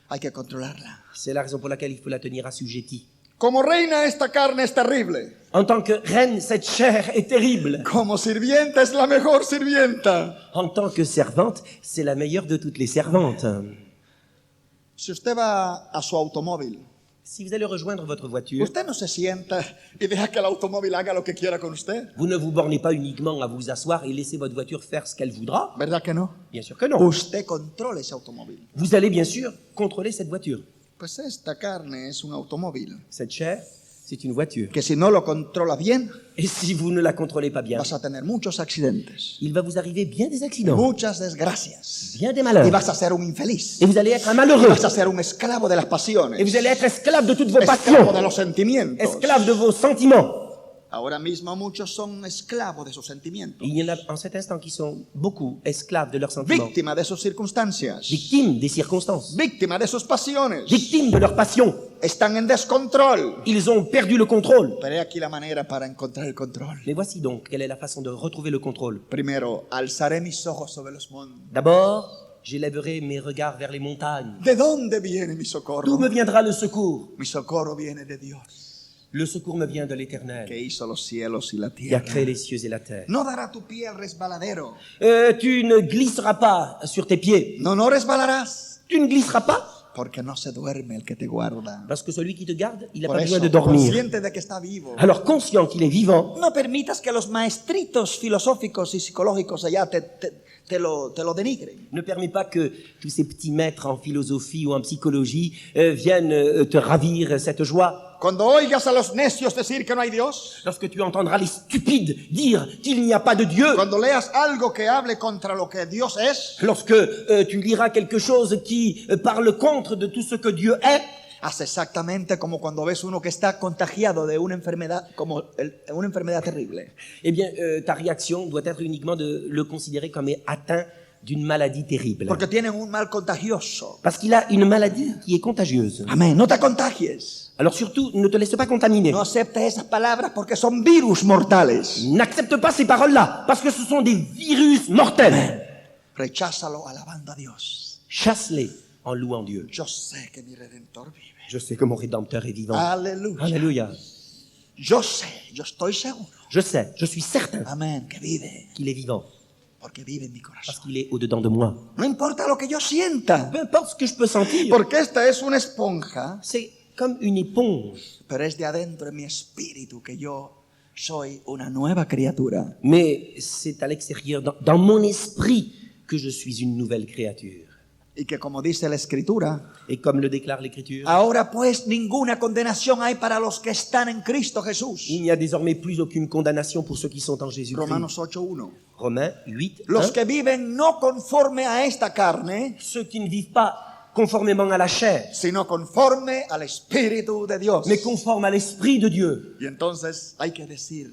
hay que controlarla. C'est la raison pour laquelle il faut la tenir assujettie. Como reina, esta carne es terrible. En tant que reine, cette chair est terrible. Como sirvienta, es la mejor sirvienta. En tant que servante, c'est la meilleure de toutes les servantes. Si usted va a su automóvil, Si vous allez rejoindre votre voiture, usted no se sienta y deja que el automóvil haga lo que quiera con usted. vous ne vous bornez pas uniquement à vous asseoir et laisser votre voiture faire ce qu'elle voudra. ¿Verdad que no? Bien sûr que non. Usted controla ese automóvil. Vous allez bien sûr contrôler cette voiture. Pues esta carne es un automóvil Cette chair, c'est une voiture. que si no lo controla bien, Et si vous ne la contrôlez pas bien, vas a tener muchos accidentes, il va vous arriver bien des accidents, muchas desgracias, bien des y malheurs. vas a ser un infeliz, Et vous allez être un y malheureux. vas a ser un esclavo de las pasiones, Et vous allez être esclave de toutes vos esclavo passions, de los sentimientos. esclave de vos sentiments. Ahora mismo muchos son esclavos de sus sentimientos, Il y en a en cet instant qui sont beaucoup esclaves de leurs sentiments, víctimas de sus circunstancias, victimes des circonstances, víctimas de sus pasiones, victimes de leurs passions. están en descontrol. Ils ont perdu le contrôle. Pero he aquí la manera para encontrar el control. Mais voici donc quelle est la façon de retrouver le contrôle. Primero, alzaré mis ojos sobre los montes. D'abord, j'élèverai mes regards vers les montagnes. ¿De dónde viene mi D'où socorro? me viendra le secours? Mi socorro viene de Dios, Le secours me vient de que l'Éternel, hizo los cielos y la qui a tierra. créé les cieux et la terre. No dará tu pie al resbaladero. Tu ne glisseras pas sur tes pieds. No resbalarás, Tu ne glisseras pas porque no se duerme el que te guarda. parce que celui qui te garde, il n'a Por pas besoin eso, de dormir. consciente de que está vivo, Alors, conscient qu'il est vivant, no permitas que los maestritos filosóficos y psicológicos allá te lo denigren. ne permets pas que tous ces petits maîtres en philosophie ou en psychologie viennent te ravir cette joie. Cuando oigas a los necios decir que no hay Dios, Lorsque tu entendras les stupides dire qu'il n'y a pas de Dieu, cuando leas algo que hable contra lo que Dios es, lorsque tu liras quelque chose qui parle contre de tout ce que Dieu est, haz exactamente como cuando ves uno que está contagiado de una enfermedad, una enfermedad terrible. eh bien, ta réaction doit être uniquement de le considérer comme atteint d'une maladie terrible. Porque tienen un mal contagioso. Parce qu'il a une maladie qui est contagieuse. Amén. No te contagies. Alors surtout, ne te laisse pas contaminer. No aceptes esas palabras porque son virus mortales. N'accepte pas ces paroles-là, parce que ce sont des virus mortels. Recházalo alabando a Dios. Chasse-les en louant Dieu. Yo sé que mi Redentor vive. Je sais que mon Rédempteur est vivant. Aleluya. Alléluia. Yo sé, yo estoy seguro. Je sais, je suis certain Amén, que vive. qu'il est vivant, Porque vive en mi parce corazón. qu'il est au-dedans de moi. No importa lo que yo sienta. Peu importe ce que je peux sentir, Porque esta es una esponja, c'est comme une éponge. pero es de adentro en mi espíritu que yo soy una nueva criatura. Mais c'est à l'extérieur, dans mon esprit, que je suis une nouvelle créature. Y que como dice la Escritura, Et comme le déclare l'Écriture, ahora pues ninguna condenación hay para los que están en Cristo Jesús. il n'y a désormais plus aucune condamnation pour ceux qui sont en Jésus-Christ. Romanos 8:1. Romains 8, Los 1. que viven no conforme a esta carne, Ceux qui ne vivent pas conformément à la chair, sino conforme al Espíritu de Dios. mais conformes à l'Esprit de Dieu. Y entonces hay que decir,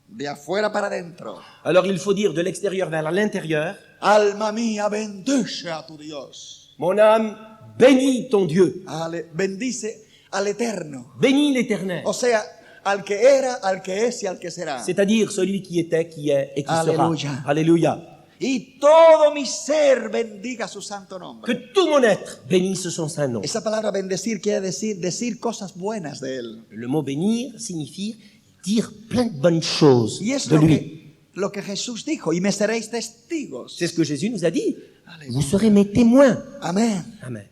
de afuera para adentro, Alors il faut dire de l'extérieur vers l'intérieur, alma mía, bendice a tu Dios. mon âme, bénis ton Dieu, Bendice al Eterno. bénis l'Éternel. O sea, al que era, al que es y al que será. C'est-à-dire celui qui était, qui est et qui Alléluia. sera. Alléluia. Y todo mi ser bendiga su santo nombre. Que tout mon être bénisse son saint nom. Esa palabra bendecir quiere decir cosas buenas de Él. Le mot bénir signifie dire plein de bonnes choses Y es de lui. lo que Jesús dijo, y me seréis testigos. C'est ce que Jésus nous a dit. Alléluia. Vous serez mes témoins. Amén. Amen.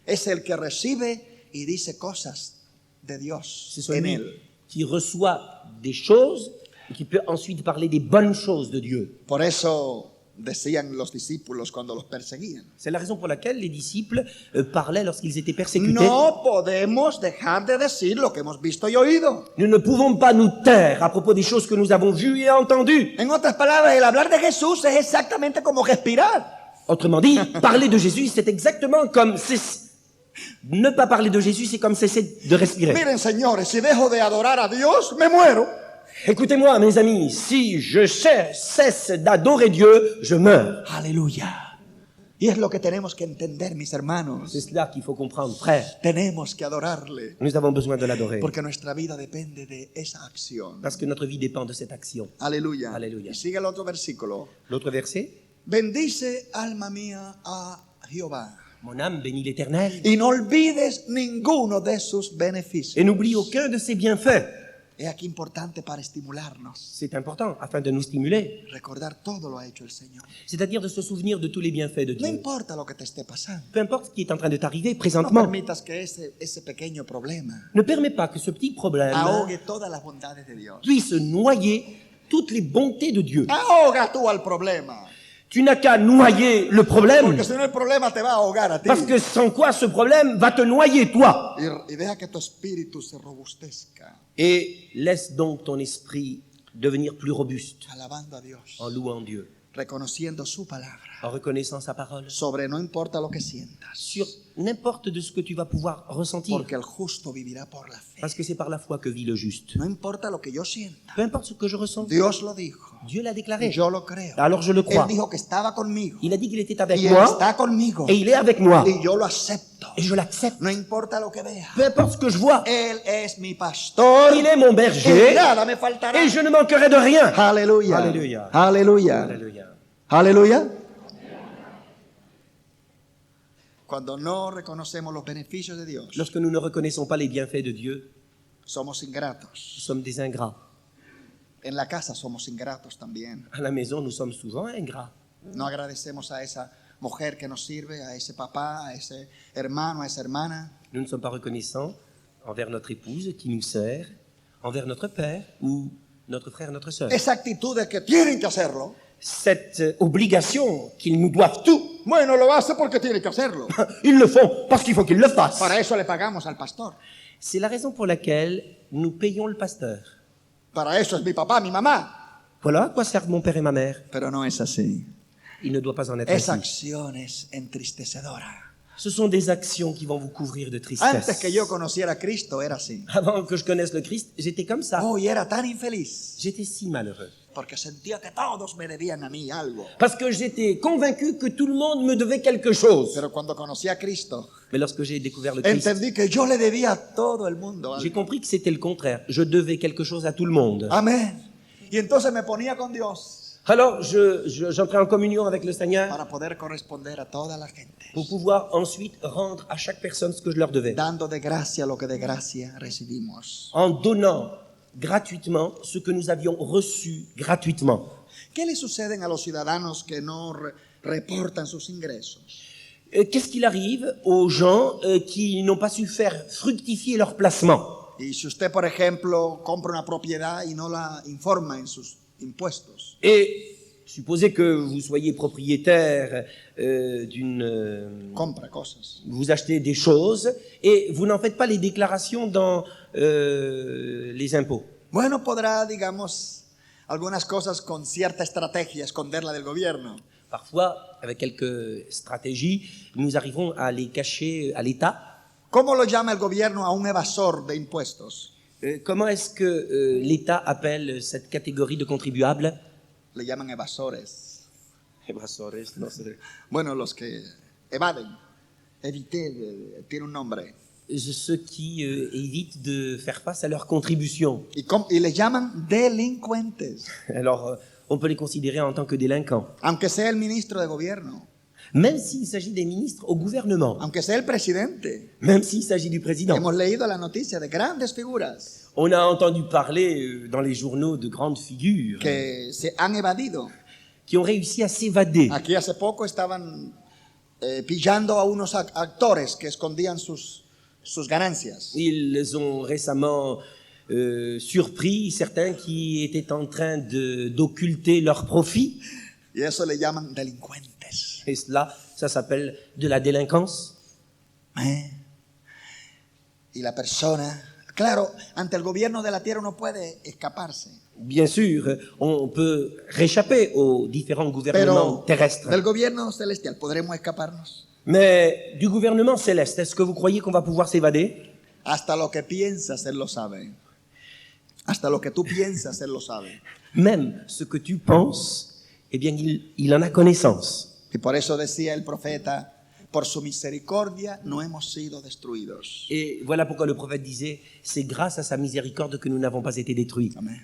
Es el que recibe y dice cosas de Dios C'est en celui Él. qui reçoit des choses et qui peut ensuite parler des bonnes choses de Dieu. Por eso decían los discípulos cuando los perseguían. C'est la raison pour laquelle les disciples parlaient lorsqu'ils étaient persécutés. No podemos dejar de decir lo que hemos visto y oído. Nous ne pouvons pas nous taire à propos des choses que nous avons vues et entendues. En otras palabras, el hablar de Jesús es exactamente como respirar. Autrement dit, parler de Jésus, c'est exactement comme ne pas parler de Jésus, c'est comme cesser de respirer. Miren, señores, si dejo de adorar a Dios, me muero. Écoutez-moi, mes amis, si je cesse d'adorer Dieu, je meurs. Aleluya. Y es lo que tenemos que entender, mis hermanos. C'est cela qu'il faut comprendre, frère. Tenemos que adorarle. Nous avons besoin de l'adorer. Porque nuestra vida depende de esa acción. Parce que notre vie dépend de cette action. Aleluya. Aleluya. Y sigue el otro versículo. L'autre verset. Bendice, alma mía, a Jehová. Mon âme bénit l'Éternel Y no olvides ninguno de sus beneficios. et n'oublie aucun de ses bienfaits. Es aquí importante para estimularnos. C'est important afin de nous stimuler. Recordar todo lo ha hecho el Señor. C'est-à-dire de se souvenir de tous les bienfaits de No Dieu. importa lo que te esté pasando. Peu importe ce qui est en train de t'arriver No présentement. permitas que ese pequeño problema Ne permets pas que ce petit problème ahogue todas las bondades de Dios. puisse noyer toutes les bontés de Dieu. Ahoga tú al problema. Tu n'as qu'à noyer le problème, Porque si no el problema te va a ahogar a ti. parce que sans quoi ce problème va te noyer toi. Y deja que tu espíritu se robustezca Et laisse donc ton esprit devenir plus robuste alabando a Dios, en louant Dieu, reconociendo su palabra en reconnaissant sa parole, sobre no importa lo que sientas, sur n'importe de ce que tu vas pouvoir ressentir, porque el justo vivirá por la fe. parce que c'est par la foi que vit le juste. No importa lo que yo sienta, Peu importe ce que je ressens, Dios lo dijo, Dieu l'a y déclaré. yo lo creo. Alors je le Él crois. dijo que estaba conmigo Il a dit qu'il était avec y Él moi está conmigo et il est avec moi. y yo lo acepto. Et je l'accepte. No importa lo que vea, Peu importe ce que je vois. Él es mi pastor Il est mon y berger nada me faltará. et je ne manquerai de rien. Aleluya. Aleluya. Aleluya. Alléluia. Aleluya. Cuando no reconocemos los beneficios de Dios, Lorsque nous ne reconnaissons pas les bienfaits de Dieu, somos ingratos. nous sommes des ingrats. En la casa somos ingratos también. À la maison, nous sommes souvent ingrats. No agradecemos a esa mujer que nos sirve, a ese papá, a ese hermano, a esa hermana. Nous ne sommes pas reconnaissants envers notre épouse qui nous sert, envers notre père ou notre frère, notre sœur. Esa actitud de que tienen que hacerlo. Cette obligation qu'ils nous doivent tout, Bueno, lo hace porque tiene que hacerlo. ils le font parce qu'il faut qu'ils le fassent. Para eso le pagamos al pastor. C'est la raison pour laquelle nous payons le pasteur. Para eso es mi papá, mi mamá. Voilà à quoi servent mon père et ma mère. Pero no es así. Il ne doit pas en être Esa ainsi. acción es entristecedora. Ce sont des actions qui vont vous couvrir de Antes tristesse. que yo conociera a Cristo era así. Avant que je connaisse le Christ, j'étais comme ça. Oh, y era tan infeliz. J'étais si malheureux. Porque sentía que todos me debían a mí algo. Parce que j'étais convaincu que tout le monde me devait quelque chose. Pero cuando conocí a Cristo, Mais lorsque j'ai découvert le Christ, entendí que yo le debía a todo el mundo j'ai algo. compris que c'était le contraire. Je devais quelque chose à tout le monde. Amén. Y entonces me ponía con Dios Alors, j'entrais en communion avec le Seigneur para poder corresponder a toda la gente, pour pouvoir ensuite rendre à chaque personne ce que je leur devais. dando de gracia lo que de gracia recibimos. En donnant gratuitement ce que nous avions reçu gratuitement. ¿Qué le suceden a los ciudadanos que no reportan sus ingresos? Qu'est-ce qu'il arrive aux gens qui n'ont pas su faire fructifier leur placement? Y si usted, por ejemplo, compra una propiedad y no la informa en sus impuestos, Et supposez que vous soyez propriétaire d'une... compra cosas, vous achetez des choses et vous n'en faites pas les déclarations dans les impôts. bueno, podrá, digamos, algunas cosas con cierta estrategia esconderla del gobierno. Parfois, avec quelques stratégies, nous arriverons à les cacher à l'État. ¿Cómo lo llama el gobierno a un evasor de impuestos? Comment est-ce que l'État appelle cette catégorie de contribuables? Le llaman evasores. Evasores, no sé. Bueno, los que evaden, eviter, tiene un nombre. Ceux qui évitent de faire face à leurs contributions. Y les llaman delincuentes, Alors, on peut les considérer en tant que délinquants. aunque sea el ministro de gobierno, Même s'il s'agit des ministres au gouvernement, aunque sea el presidente. même s'il s'agit du président. Hemos leído la noticia de grandes figuras On a entendu parler dans les journaux de grandes figures que se han evadido. qui ont réussi à s'évader. Aquí hace poco estaban pillando a unos actores que escondían sus ganancias. Ils ont récemment surpris certains qui étaient en train d'occulter leurs profits. Y eso le llaman delincuentes. Et cela, ça s'appelle de la délinquance. Y la persona, claro, ante el gobierno de la tierra uno puede escaparse. Bien sûr, on peut réchapper aux différents gouvernements Pero terrestres. del gobierno celestial, ¿podremos escaparnos? Mais du gouvernement céleste, est-ce que vous croyez qu'on va pouvoir s'évader? Hasta lo que piensas, Él lo sabe. Hasta lo que tú piensas, Él lo sabe. Même ce que tu penses, eh bien, il en a connaissance. Y por eso decía el profeta, por su misericordia no hemos sido destruidos. Et voilà pourquoi le prophète disait, c'est grâce à sa miséricorde que nous n'avons pas été détruits. Amén.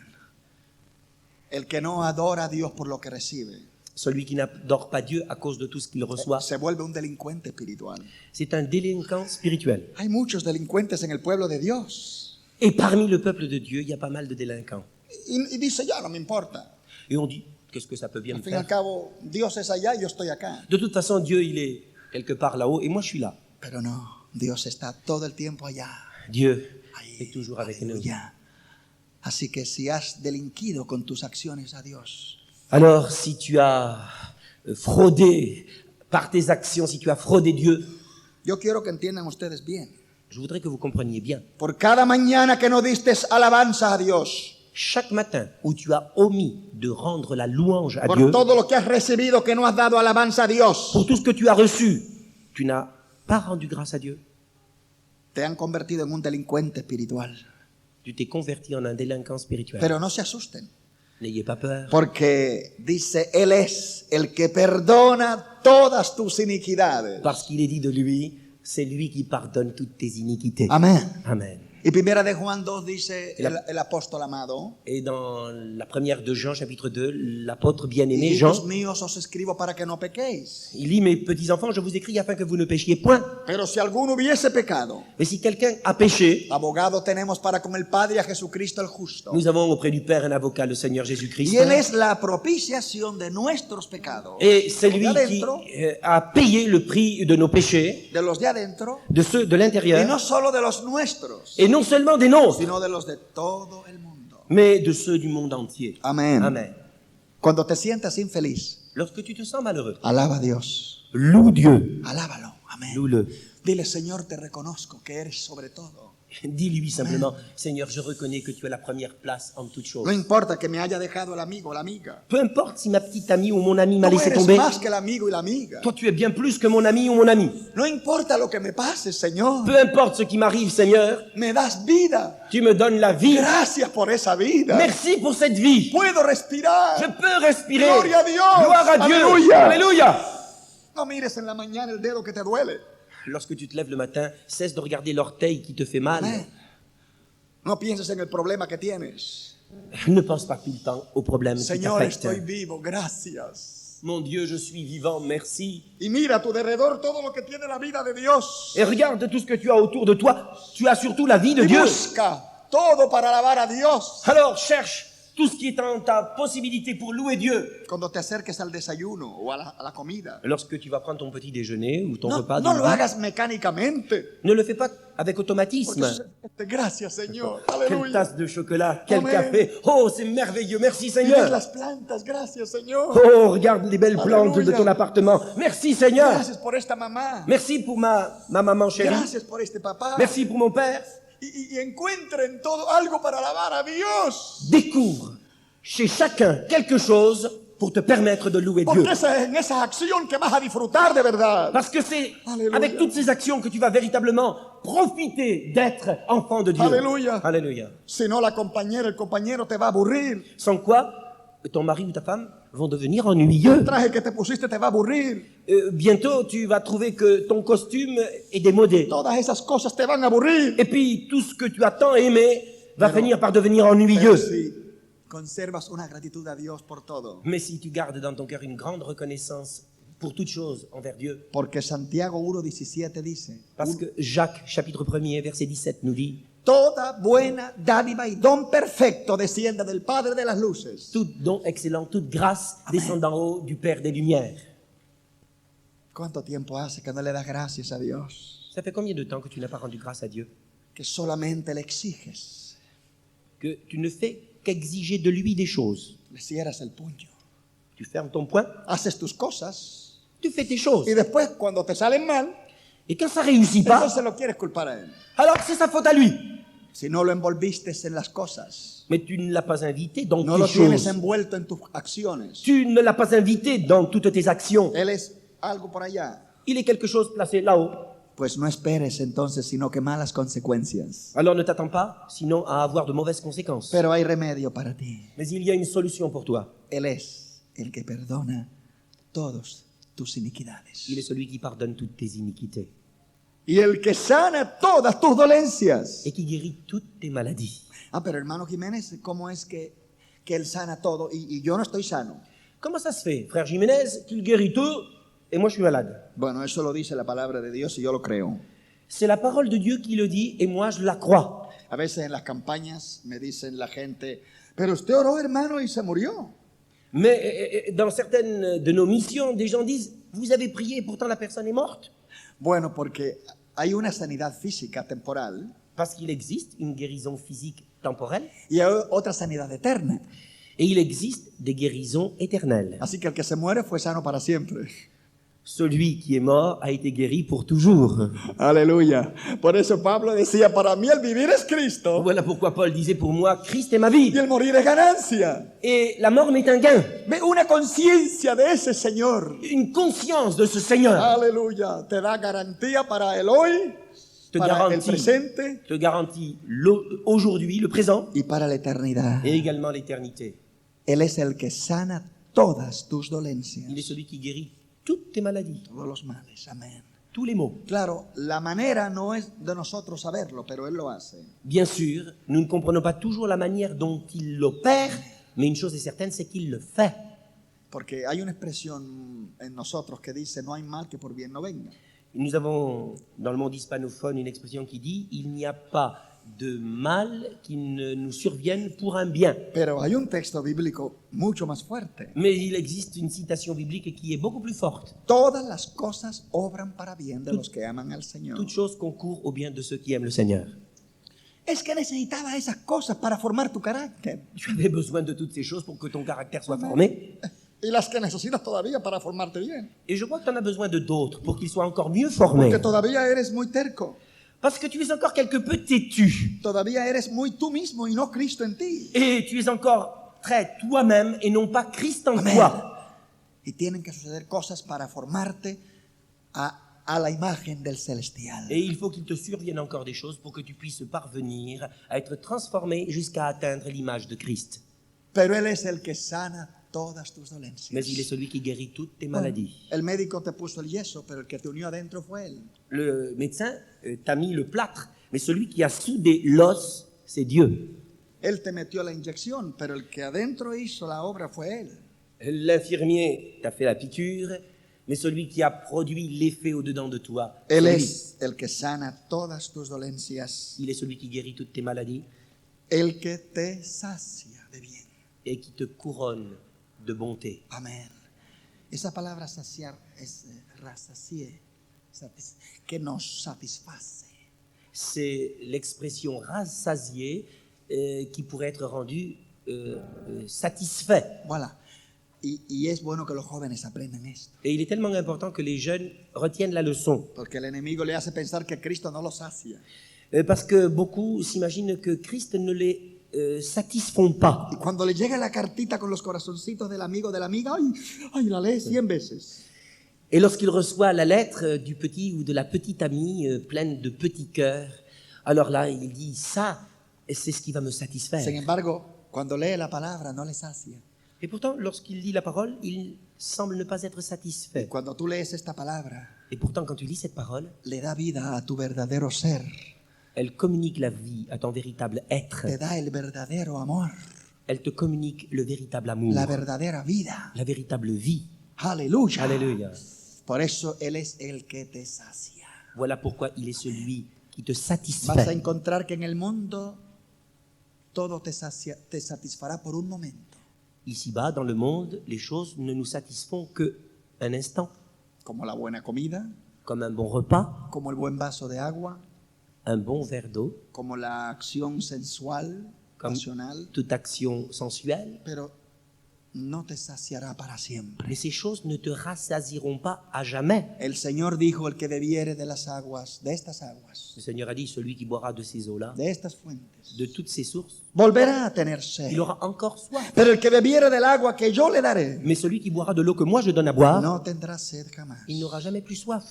El que no adora a Dios por lo que recibe, Celui qui n'adore pas Dieu à cause de tout ce qu'il reçoit, se vuelve un delincuente espiritual. c'est un délinquant spirituel. Hay muchos delincuentes en el pueblo de Dios. Et parmi le peuple de Dieu, il y a pas mal de délinquants. Y dice, ya no me importa. Et on dit, qu'est-ce que ça peut bien Al me fin y al faire? cabo, Dios es allá y yo estoy acá. De toute façon, Dieu, il est quelque part là-haut et moi, je suis là. Pero no, Dios está todo el tiempo allá. Dieu Ahí, est toujours avec nous. aleluya. Así que si has delinquido con tus acciones a Dios, Alors, si tu as fraudé par tes actions, si tu as fraudé Dieu, yo quiero que entiendan ustedes bien. je voudrais que vous compreniez bien. Por cada mañana que no diste alabanza a Dios, Chaque matin où tu as omis de rendre la louange à por Dieu, todo lo que has recibido que no has dado alabanza a Dios, pour tout ce que tu as reçu, tu n'as pas rendu grâce à Dieu. te han convertido en un delincuente espiritual. Tu t'es converti en un délinquant spirituel. Pero no se asusten, N'ayez pas peur. porque dice, Él es el que perdona todas tus iniquidades. Parce qu'il est dit de lui, c'est lui qui pardonne toutes tes iniquités. Amén. Amen. Y primera de Juan 2 dice Y la- el apóstol amado, Et dans la première de Jean, chapitre 2, l'apôtre bien-aimé Jean, hijos míos os escribo para que no pequéis. il lit, mes petits-enfants, je vous écris afin que vous ne péchiez point. Pero si alguno hubiese pecado, Mais si quelqu'un a péché, abogado tenemos para con el Padre a Jesucristo el justo. nous avons auprès du Père un avocat, le Seigneur Jésus-Christ. Y Él es la propiciación de nuestros pecados. Et c'est lui De qui adentro, a payé le prix de nos péchés, de los de adentro, de ceux de y l'intérieur, no solo de los nuestros, et non seulement des nôtres, sino de los de todo el mundo. mais de ceux du monde entier. Amén. Amen. Cuando te sientas infeliz, Lorsque tu te sens malheureux, alaba a Dios. loue Dieu, Alábalo. Amén. loue-le. Dile, Señor, te reconozco que eres sobre todo. Dis-lui simplement, Seigneur, je reconnais que tu as la première place en toute chose. No importa que me haya dejado el amigo o la amiga. Peu importe si ma petite amie ou mon ami m'a Tú laissé eres tomber, más que el amigo y la amiga. toi tu es bien plus que mon ami ou mon ami. No importa lo que me pase, Señor. Peu importe ce qui m'arrive, Seigneur, Me das vida. tu me donnes la vie. Gracias por esa vida. Merci pour cette vie. Puedo respirar. Je peux respirer. Gloria a Dios. Gloire à Dieu. Alléluia. Alléluia. No mires en la mañana el dedo que te duele. Lorsque tu te lèves le matin, cesse de regarder l'orteil qui te fait mal. Amén. No pienses en el problema que tienes. Ne pense pas tout le temps aux problèmes qui Señor, estoy t'affectent. vivo. Gracias. Mon Dieu, je suis vivant, merci. Y mira a tu derredor todo lo que tiene la vida de Dios. Et regarde tout ce que tu as autour de toi. Tu as surtout la vie de Y Dieu. busca todo para alabar a Dios. Alors cherche tout ce qui est en ta possibilité pour louer Dieu. Cuando te acerques al desayuno o a la comida, Lorsque tu vas prendre ton petit déjeuner ou ton no, repas, no du lo midi, hagas mecánicamente. ne le fais pas avec Porque automatisme. eso es- gracias, Señor. Quelle Aleluya. tasse de chocolat, quel Amen. café. Oh, c'est merveilleux. Merci Y ves Seigneur. las plantas. Gracias, Señor. Oh, regarde les belles plantes de Alléluia. ton appartement. Merci Seigneur. Gracias por esta mamá. Merci pour ma maman chérie. Gracias por este papá. Merci pour mon père. Y encuentren todo algo para alabar a Dios. Découvre chez chacun quelque chose pour te permettre de louer Dieu. Porque esa es en esa acción que vas a disfrutar de verdad. Parce que c'est Alléluia. avec toutes ces actions que tu vas véritablement profiter d'être enfant de Dieu. Alléluia. Alléluia. Si no, la compañera, el compañero te va a aburrir. Sans quoi, ton mari ou ta femme vont devenir ennuyeux. El traje que te pusiste te va a aburrir. Bientôt, tu vas trouver que ton costume est démodé. Todas esas cosas te van a aburrir. Et puis, tout ce que tu as tant aimé va Pero- finir par devenir Pero ennuyeux. si conservas una gratitud a Dios por todo. Mais si tu gardes dans ton cœur une grande reconnaissance pour toute chose envers Dieu, Porque Santiago 1:17 dice, parce que Jacques, chapitre 1er, verset 17, nous dit toda buena dádiva y don perfecto desciende del Padre de las luces. tout don excellent, toute grâce descend d'en haut du Père des Lumières. ¿Cuánto tiempo hace que no le das gracias a Dios? Ça fait combien de temps que tu n'as pas rendu grâce à Dieu? Que solamente le exiges. Que tu ne fais qu'exiger de lui des choses. Le cierras el puño. Tu fermes ton poing, Haces tus cosas. tu fais tes choses. Y después, cuando te salen mal, Et quand ça réussit pas, entonces lo quieres culpar a Él. alors c'est sa faute à lui. Si no lo envolviste en las cosas, Mais tu ne l'as pas invité dans no lo tes tienes choses. envuelto en tus acciones. Tu ne l'as pas invité dans toutes tes actions. Él es algo por allá. Il est quelque chose placé là-haut. Pues no esperes entonces, sino que malas consecuencias. Alors ne t'attends pas, sinon à avoir de mauvaises conséquences. Pero hay remedio para ti. Mais il y a une solution pour toi. Él es el que perdona todos tus iniquidades. Il est celui qui pardonne toutes tes iniquités Y el que sana todas tus dolencias. et qui guérit toutes tes maladies. Ah, pero hermano Jiménez, ¿cómo es que él sana todo y yo no estoy sano? Comment ça se fait, frère Jiménez, qu'il guérit tout et moi je suis malade? Bueno, eso lo dice la palabra de Dios y yo lo creo. C'est la parole de Dieu qui le dit et moi je la crois. A veces en las campañas me dicen la gente, pero usted oró, hermano, y se murió. Mais dans certaines de nos missions, des gens disent « Vous avez prié et pourtant la personne est morte ?» Bueno, porque hay una sanidad física temporal Parce qu'il existe une guérison physique temporelle y hay otra sanidad eterna. et il existe des guérisons éternelles. Así que el que se muere fue sano para siempre. Celui qui est mort a été guéri pour toujours. Aleluya. Por eso Pablo decía, para mí el vivir es Cristo Voilà pourquoi Paul disait pour moi, Christ est ma vie y el morir es ganancia. et la mort m'est un gain. Ve una conciencia de ese Señor. Une conscience de ce Seigneur Aleluya. Te da garantía para el hoy, te para el presente garantit aujourd'hui, le présent y para la eternidad. et également l'éternité. Él es el que sana todas tus dolencias, Il est celui qui guérit toutes tes maladies, todos los males. Amén. tous les maux. Claro, la manera no es de nosotros saberlo, pero Él lo hace. Bien sûr, nous ne comprenons pas toujours la manière dont il l'opère, mais une chose est certaine, c'est qu'il le fait. Porque hay una expresión en nosotros que dice, no hay mal que por bien no venga. Nous avons dans le monde hispanophone une expression qui dit « Il n'y a pas de mal qui ne nous survienne pour un bien ». Pero hay un texto bíblico mucho más fuerte. Mais il existe une citation biblique qui est beaucoup plus forte. Todas las cosas obran para bien de los que aman al Señor. Toute chose concourt au bien de ceux qui aiment le Seigneur. Es que necesitaba esas cosas para formar tu carácter. Tu avais besoin de toutes ces choses pour que ton caractère soit formé. Y las que necesitas todavía para formarte bien. Et je crois que tu en as besoin de d'autres pour qu'ils soient encore mieux formés. Porque todavía eres muy terco. Parce que tu es encore quelque peu têtu. Todavía eres muy tú mismo y no Cristo en ti. Et tu es encore très toi-même et non pas Christ en Amén. toi. Y tienen que suceder cosas para formarte a la imagen del celestial. Et il faut qu'il te survienne encore des choses pour que tu puisses parvenir à être transformé jusqu'à atteindre l'image de Christ. Pero Él es el que sana todas tus dolencias. Mais il est celui qui guérit toutes tes Bueno, maladies. el médico te puso el yeso, pero el que te unió adentro fue Él. Le médecin t'a mis le plâtre, mais celui qui a soudé l'os, c'est Dieu. Él te metió la inyección, pero el que adentro hizo la obra fue Él. L'infirmier t'a fait la piqûre, mais celui qui a produit l'effet au-dedans de toi, Él c'est lui. es el que sana todas tus dolencias, Il est celui qui guérit toutes tes maladies el que te sacia de bien. et qui te couronne de bonté. Amén. Esa palabra saciar es rasacie, que nos satisface. C'est l'expression rassasiée qui pourrait être rendue satisfait. Voilà. Y es bueno que los jóvenes aprendan esto, Et il est tellement important que les jeunes retiennent la leçon. porque el enemigo le hace pensar que Cristo no lo sacia. Parce que beaucoup s'imaginent que Christ ne les satisfont pas. Y cuando le llega la cartita con los corazoncitos del amigo, de la amiga, ay, la lee 100 veces. Et lorsqu'il reçoit la lettre du petit ou de la petite amie pleine de petits cœurs, alors là, il dit, ça, c'est ce qui va me satisfaire. Sin embargo, cuando lee la palabra, no le sacia. Et pourtant, lorsqu'il lit la parole, il semble ne pas être Y satisfait. cuando tú lees esta palabra, Et pourtant, quand tu lis cette parole, le da vida a tu verdadero ser, elle communique la vie à ton véritable être. te da el verdadero amor, Elle te communique le véritable amour, la verdadera vida. la véritable vie. Aleluya. Alléluia. Por eso Él es el que te sacia. Voilà pourquoi il est celui qui te Vas a satisfait. encontrar que en el mundo todo te satisfará por un momento. Ici-bas, dans le monde, les choses ne nous satisfont que un instant, Como la buena comida, comme un bon repas, como el buen vaso de agua, un bon verre d'eau, como la acción sensual, comme pasional, toute action sensuelle. pero no te saciará para siempre. Mais ces choses ne te rassasieront pas à jamais. El Señor dijo, el que bebiere de las aguas, de estas aguas, Le Seigneur a dit, celui qui boira de ces eaux-là, de estas fuentes, de toutes ces sources, volverá a tener sed. il aura encore soif. Pero el que bebiere del agua que yo le daré, Mais celui qui boira de l'eau que moi je donne à boire, no tendrá sed jamás. il n'aura jamais plus soif.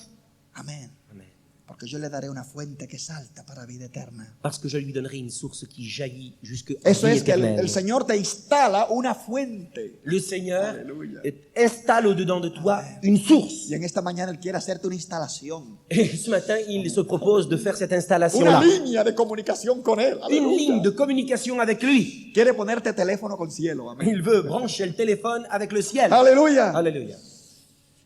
Amén. Amen. Porque yo le daré una fuente que salta para vida eterna. Parce que je lui donnerai une source qui jaillit jusqu'à Eso vie es que éternelle. el Señor te instala una fuente. Le Seigneur Alléluia. installe au-dedans de toi une source. Y en esta mañana Él quiere hacerte una instalación. Et ce matin, il se propose de faire cette Una installation-là. línea de comunicación con Él. Une Aleluya. ligne de communication avec lui. Quiere ponerte teléfono con cielo. Amén. Il veut brancher le téléphone avec le ciel. Aleluya. Alléluia.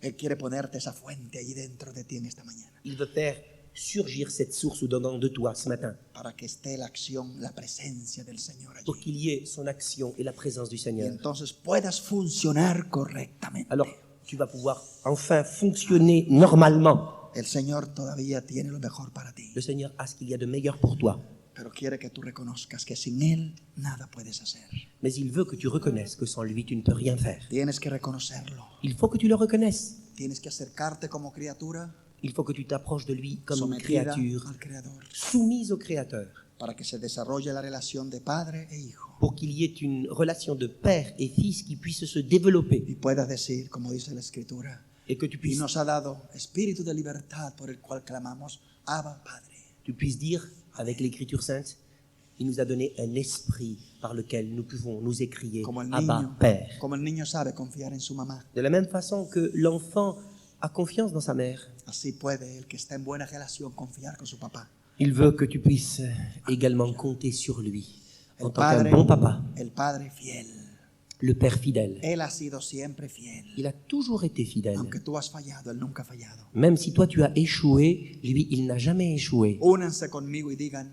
Él quiere ponerte esa fuente ahí dentro de ti en esta mañana. Il veut faire surgir cette source au-dedans de toi ce matin. Para que esté la acción, la presencia del Señor allí. Pour qu'il y ait son action et la présence du Y Seigneur. entonces puedas funcionar correctamente. Alors, tu vas pouvoir enfin fonctionner normalement. El Señor todavía tiene lo mejor para ti. Le Seigneur a ce qu'il y a de meilleur pour toi. Pero quiere que tú reconozcas que sin Él nada puedes hacer. Mais il veut que tu reconnaisses que sans lui, tu ne peux rien faire. Tienes que reconocerlo. Il faut que tu le reconnaisses. Tienes que acercarte como criatura Il faut que tu t'approches de lui comme une sometida créature al Creador. soumise au Créateur. Para que se desarrolle la relación de padre e hijo. Pour qu'il y ait une relation de père et fils qui puisse se développer. Y puedas decir, como dice la Escritura, Et que tu y puisses, nos ha dado espíritu de libertad por el cual clamamos, Abba, Padre. tu puisses dire avec l'Écriture sainte, il nous a donné un esprit par lequel nous pouvons nous écrier Abba, Père. Como el niño sabe confiar en su mamá, De la même façon que l'enfant a confiance dans sa mère, así puede el que está en buena relación confiar con su papá. il veut que tu puisses également compter sur lui en El tant qu'un padre, bon papa, el padre fiel. le père fidèle. Él ha sido siempre fiel. Il a toujours été fidèle. Aunque tú has fallado, Él nunca ha fallado. Même si toi tu as échoué, lui il n'a jamais échoué. Únanse conmigo y digan,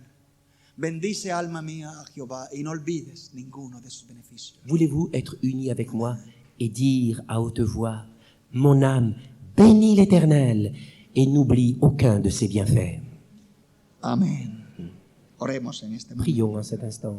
bendice alma mía a Jehová y no olvides ninguno de sus beneficios. Voulez-vous être unis avec moi et dire à haute voix, mon âme bénis l'Éternel et n'oublie aucun de ses bienfaits. Amén. Oremos en este momento. Prions en cet instant.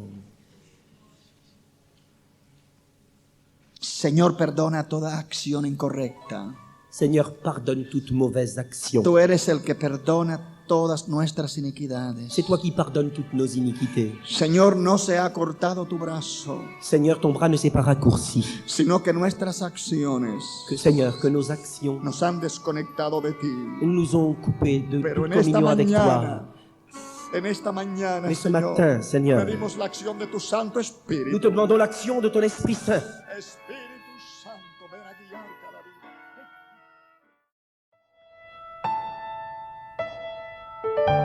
Señor, perdona toda acción incorrecta. Seigneur, pardonne toute mauvaise action. Tú eres el que perdona todas nuestras iniquidades. C'est toi qui pardonnes toutes nos iniquités. Señor, no se ha cortado tu brazo, Seigneur, ton bras ne s'est pas raccourci. sino que nuestras acciones Seigneur, que nos actions nos han desconectado de ti. nous ont coupés de Pero toute en esta communion avec mañana, toi. en esta mañana, Mais ce Señor, matin, Seigneur, pedimos la acción de tu Santo nous Espíritu. te demandons l'action de ton Esprit Saint. Espíritu Santo, ven a guiar cada vida.